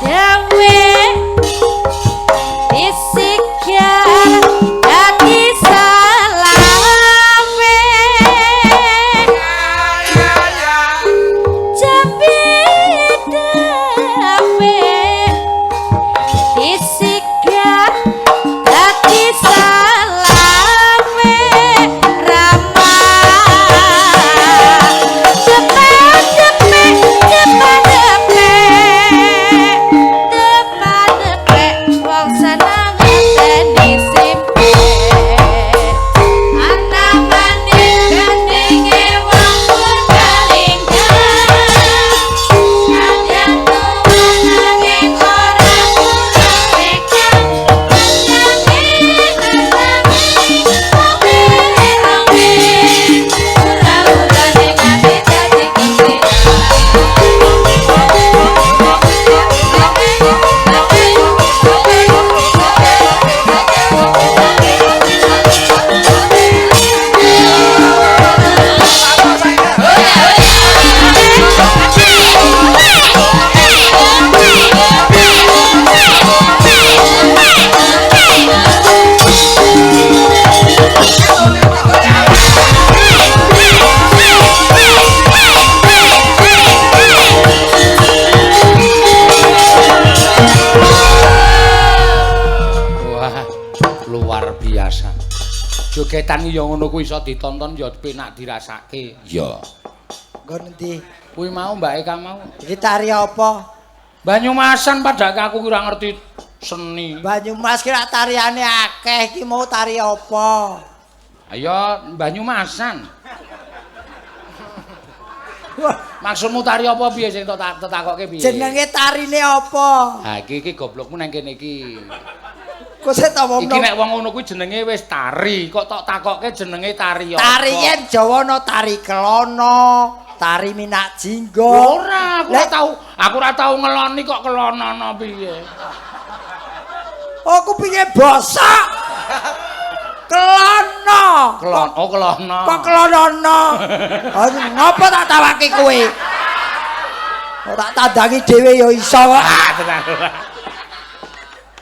dawe disikar dadi salame jambe dawe disikar dadi salame rama Jogetan ya ngono kuwi iso ditonton ya penak dirasake. Ya. Nggon endi? Kuwi mau Mbak Eka mau. Iki tari apa? Banyumasan padake aku ora ngerti seni. Banyumas ki lak tariane akeh iki mau tari apa? Ayo Banyumasan. Maksudmu tari apa piye sing tak takokke piye? Jenenge tarine apa? Ha iki goblokmu nang kene iki. Kok sik ta wong. Iki nek wong ngono kuwi jenenge wis tari, kok tok takokke jenenge tari apa? Tari yen Jawa ana tari kelana, tari minak jinggo. Ora, aku ora tau ngeloni kok kelana piye. Oh, kupinge bosok. Kelana. Kelana. Kok kelana? Oh, ngapa tak tawake kowe? Kok tak tandangi dhewe ya iso kok. Tenan.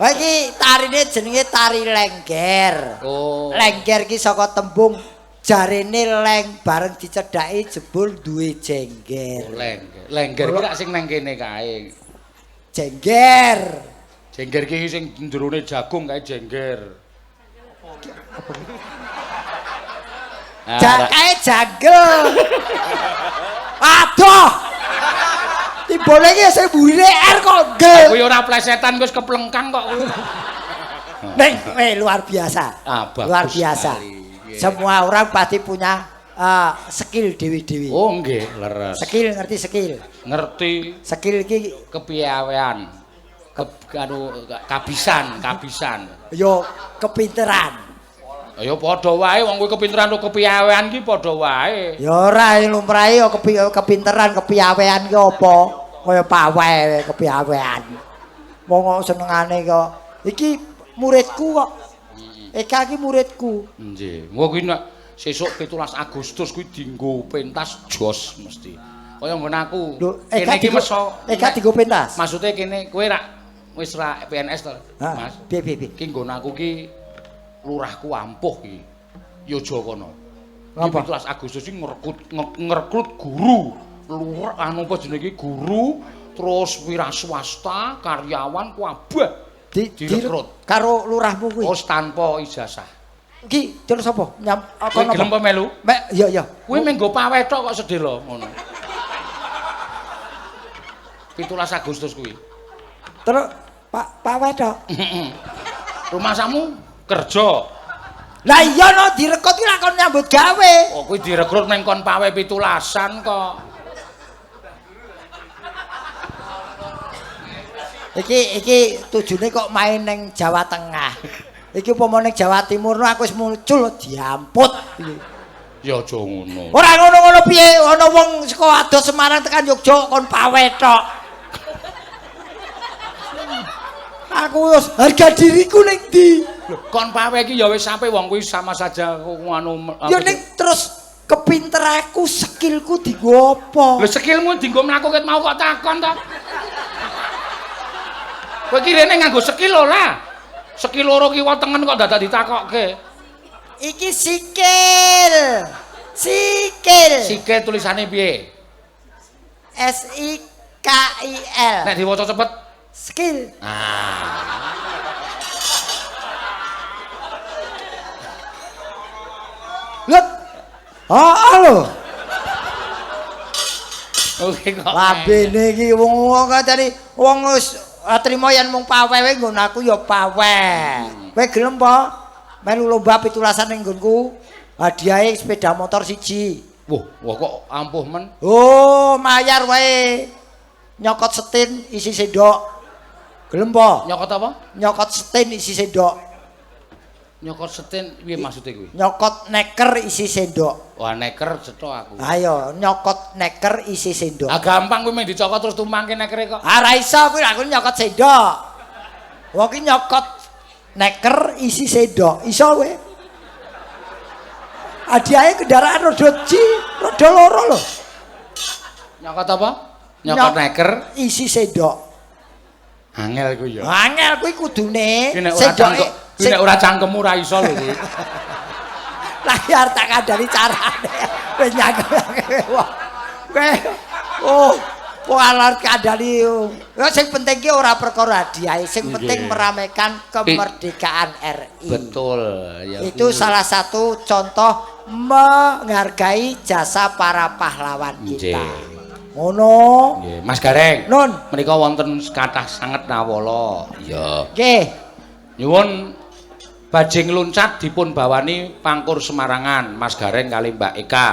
Wah iki tarine jenenge tari lengger. Oh. Lengger ki saka tembung jarene leng bareng dicedhaki jebul duwe jengger. Oh, lengger ki lak sing nang kene kae. Jengger. Jengger ki sing jerone jagung kae jengger. Kae jagel. Aduh. Timbole iki sing mburi R kok gel. Kuwi ora plesetan wis keplengkang kok. Neng, luar biasa. Luar biasa. Sekali. Semua orang pasti punya skill dewi-dewi. Oh nggih, leres. Skill ngerti skill. Ngerti Skill iki kepiawean. Kabisan. yo kepinteran. Ya padha wae wong kuwi kepinteran karo kepiawean ki padha wae. Ya ora lumrahe yo kepinteran kepiawean ki apa? Kaya pawe kepiawean. Wong senengane kok iki muridku kok. Eka ki muridku. Nggih. Engko kuwi nek sesuk 17 Agustus kuwi dienggo pentas jos mesti. Kaya nggon aku. Kene iki meso. Eka dienggo pentas. Maksude kene kowe rak wis ra PNS to, Mas. Piye. Ki nggon aku ki lurahku ampuh iki. Yoja kono. Ngapa? 17 Agustus iki ngrekrut guru. Lurah anu apa jenenge guru, terus wira swasta, karyawan kabeh direkrut karo lurahmu kuwi. Oh, tanpa ijazah. Iki terus apa? Kowe gelem apa melu? Mek iya. Kuwi menggo pawethok kok sedhela ngono. 17 Agustus kuwi. Terus Pak Wedok. Rumah samu kerja. Lah iya no direkrut ki lakon nyambut gawe. Oh, kuwi direkrut ning kon pawe 17-an kok. Iki tujune kok main ning Jawa Tengah. Iki upama ning Jawa Timur aku wis muncul diamput. Ya aja ngono. Ora ngono-ngono piye, ana wong saka Ados Semarang tekan Yogya kon pawe tok. Aku wis harga diriku ning ndi? Kon pawe iki ya wis sampe wong kuwi sama saja anu. Ya ning terus kepinteranku, skillku dienggo apa? Lho skillmu dienggo mlaku ket mau kok takon to. Kowe iki rene nganggo sekilo lah. Sekiloro kiwa tengen kok dadak ditakokke. Iki sikil. Sikil. Sikil tulisane piye? SIKIL. Nek diwaca cepet. Skill. Lut. Lho. Oke kok. Lambene iki wong kancane wong wis trimo yen mung pawewe nggon aku ya pawe. Kowe gelem po? Melu lomba pitulasan ning nggonku. Hadiahe sepeda motor siji. Wah kok ampuh men. Oh, mayar wae. Nyokot setin isi sendok. Gelem po? Nyokot apa? Nyokot setin isi sendok. Nyokot setin piye maksude kuwi? Nyokot neker isi sendok. Wah neker cetha aku. Ayo, nyokot neker isi sendok. Ah gampang kuwi mung dicokot terus tumangke nekere kok. Ah ra iso kuwi aku nyokot sendok. Wong ki nyokot neker isi sendok. Iso kowe? Hadiahe kendaraan roda roda loro lho. Nyokot apa? Nyokot neker isi sendok. angel kuwi ya. Angel kuwi kudune Kuwi nek ora cangkem, kuwi nek ora cangkemmu ora iso lho kuwi. Lah ya tak kandhani carane. Wis nyangkem wong. Kowe alar kandhani. Ya sing penting ki ora perkara hadiah, sing penting meramaikan kemerdekaan RI. Betul ya. Itu salah satu contoh menghargai jasa para pahlawan kita. Ngono. Nggih, Mas Gareng. Nun, Menika wonten kathah sanget nawala. Ya. nggih. Nyuwun bajing luncat dipun bawani Pangkur Semarangan Mas Gareng kali Mbak Eka.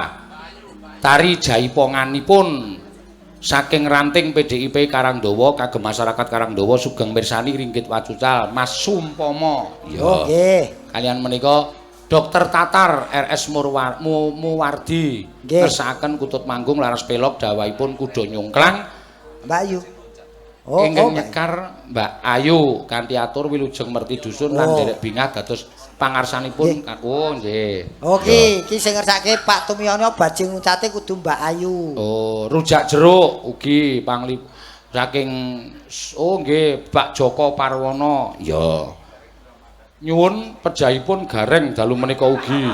Tari jaiponganipun saking ranting PDIP Karangdawa kagem masyarakat Karangdawa sugeng mirsani ringgit wacucal Mas Sumpomo. Ya. Nggih. Kalian menika Dokter Tatar RS Muwardi ngersakaken kutut manggung laras pelok dawahipun kuda nyungklang Mbak Ayu. ingkang nyekar Mbak Ayu kanthi atur wilujeng merti dusun lan derek bingah dados pangarsanipun oh nggih. Oke, iki sing ngersake Pak Tumiyono bajing luncate kudu Mbak Ayu. Oh, rujak jeruk ugi pangli saking oh nggih Pak Joko Parwono. Ya. Nyuwun pejahipun Gareng dalu menika ugi.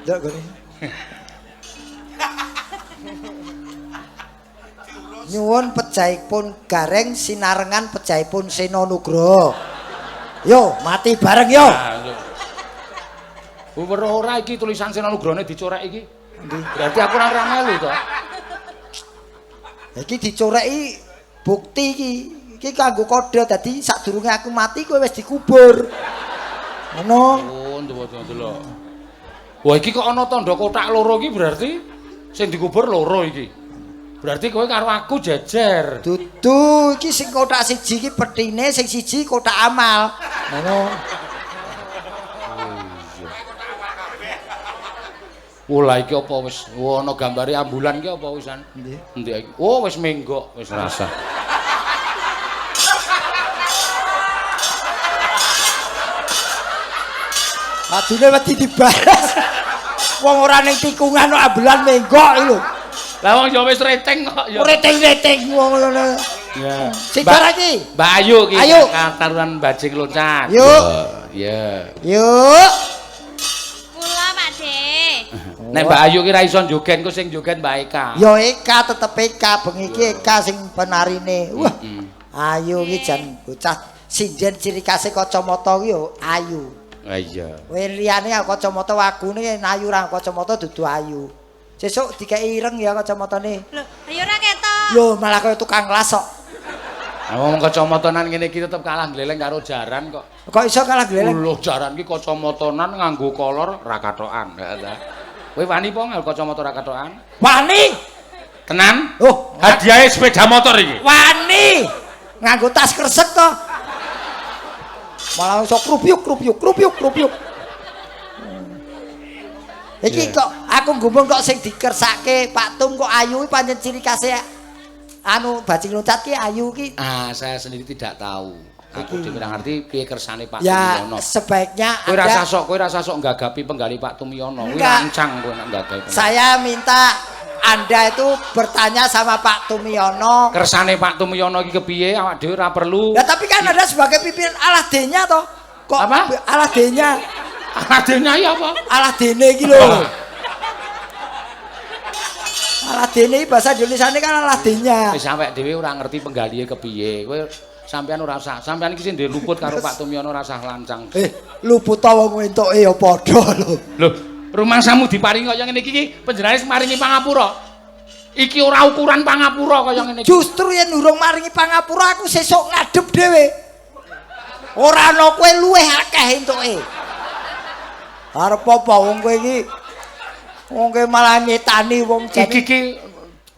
Nduk gone. Nyuwun pejahipun Gareng sinarengan pejahipun Sena Nugroho. Yo, mati bareng yo. Ora iki tulisan Sena Nugrohone dicorek iki. Berarti aku ora melu to. Iki dicoreki bukti iki. Iki kanggo kode dadi sadurunge aku mati kowe wis dikubur. Ngono. Oh, ndelok. Wah, iki kok ana tandha kotak loro iki berarti sing dikubur loro iki. Berarti kowe karo aku jejer. Dudu, iki sing kotak siji iki petine, sing siji kotak amal. Ngono. Wah, iki apa wis ana gambare ambulan iki apa wisan? Endi iki? Oh, wis menggok, wis rasa. Adune wedi dibaras. Wong ora ning tikungan kok ambulan menggok iki lho. Lah wong ya wis reteng kok ya. Reteng-reteng wong ngono. Ya. Sing bar iki. Mbak Ayu ki Ayu. katarunan bajing loncat. Yuk. Ya. Yuk. Kula Pak De. Nek Mbak Ayu ki ra iso joget ku sing joget Mbak Eka. Yo Eka tetep Eka bengi iki Eka sing penarine. Wah. Ayu iki jan bocah sinden ciri khase kacamata ki yo ayu. Ha iya. Kowe liyane kacamata wakune ayu ra kacamata dudu ayu. Sesuk dikeki ireng ya kacamatane. Lho, ayo ora ketok. Lho, malah kaya tukang las kok. Wong kacamatanan ngene iki tetep kalah gleleng karo jaran kok. Kok iso kalah gleleng? Lho jaran ki kacamatanan nganggo kolor ra katokan. Kowe wani po nganggo kacamata ra katokan? Wani. Tenan? Oh, Hadiahe sepeda motor iki. wani. Nganggo tas kresek to. Malah iso krupyuk. Iki kok aku gumun kok sing dikersake Pak Tum kok ayu pancen ciri khase anu bajing loncat ki ayu ki. Ah, saya sendiri tidak tahu. Aku dhewe ora ngerti piye kersane Pak Ya, Tumiyono. sebaiknya Kowe rasa sok nggagapi penggali Pak Tumiyono. Kuwi Enggak. lancang kowe nek nggagapi. saya minta Anda itu bertanya sama Pak Tumiono. Kersane Pak Tumiono iki kepiye awak dhewe ora perlu. Ya tapi kan Anda sebagai pimpinan alah D-nya toh. Kok Apa? alah D-nya? Adene ya apa? Alah D-ne iki lho. Alah D-ne bahasa Indonesiane kan alah D-nya. Wis sampe dhewe ora ngerti penggalihe kepiye. Kowe sampean ora usah. Sampean iki sing ndek luput karo Pak Tumiono ora usah lancang. Luput ta wong entuke ya padha lho. Lho, rumangsamu diparingi kaya ngene iki panjenengane maringi pangapura. Iki ora ukuran pangapura kaya ngene iki. Justru yen urung maringi pangapura aku sesuk ngadep dhewe. Ora ana kowe luweh akeh entuke. Arep apa wong kowe iki? Wong kowe malah nyetani wong Iki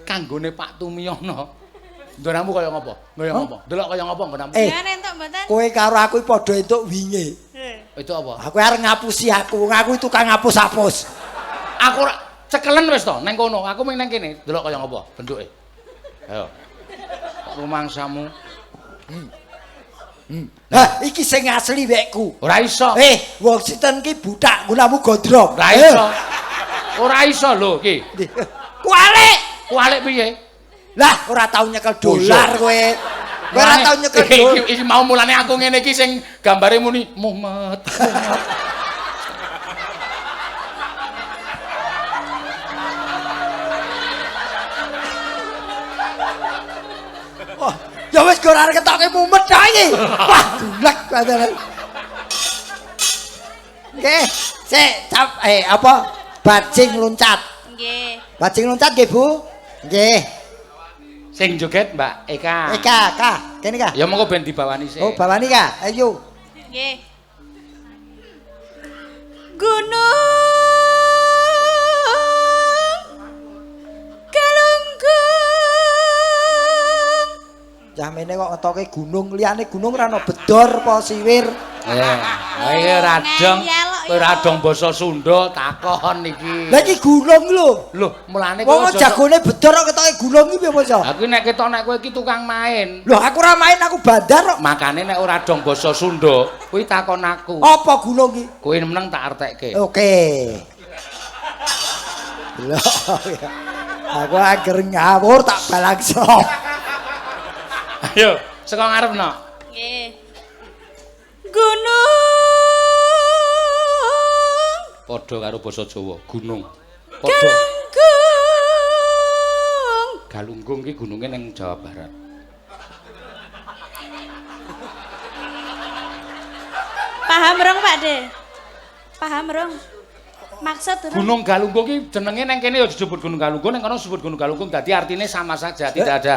kanggone Pak Tumiono. Nggonamu kaya ngopo? Kaya ngopo? Delok kaya ngopo nggonamu? Jangan entuk mboten. Kowe karo aku padha entuk wingi. Itu apa? Aku arep ngapusi aku, aku tukang ngapus-hapus. Aku ora cekelen wis to nang kono. Aku mung nang kene. Delok kaya ngopo bentuke. Ayo. Rumangsamu. Lah iki sing asli wekku. Ora iso. Wong sinten ki butak gunamu gondrong. Ora iso. Ora iso lho iki. Kualik. Kualik piye? Lah ora tau nyekel dolar kowe. Kowe ora tau nyekel dolar. Iki mau mulane aku ngene iki sing gambare muni Muhammad. Oh, ya wis kok ora ketoke mumet ta iki. Wah, gulek padahal. Nggih, sik apa? Bajing loncat. Nggih. Bajing loncat nggih, Bu? Nggih. Sing joget Mbak Eka. Eka, kene Kak. Ya monggo ben dibawani sik. Oh, bawani Kak. Ayo. Nggih. Gunung Galunggung. Jamene kok ngetoke gunung, liyane gunung ora ana bedor apa siwir. Ayo radong. Kowe radong basa Sunda takon iki. Lah iki gunung lho. Lho, mulane Wong jagone bedor kok ketoke gunung iki piye basa? Aku nek ketok nek kowe iki tukang main. Lho aku ora main, aku bandar kok. Makane nek ora dong basa Sunda, kuwi takon aku. Apa gunung iki? Kowe meneng tak artekke. Oke. Lho. Aku ager ngawur tak balangso. Ayo, saka ngarepno. Nggih. Gunung Padha karo basa Jawa, gunung. Padha. Galunggung. Galunggung ki gununge ning Jawa Barat. Paham rong, Pak De? Paham rong. Maksud rong. Gunung Galunggung ki jenenge nang kene ya disebut Gunung Galunggung, nang kono disebut Gunung Galunggung. Dadi artine sama saja, tidak ada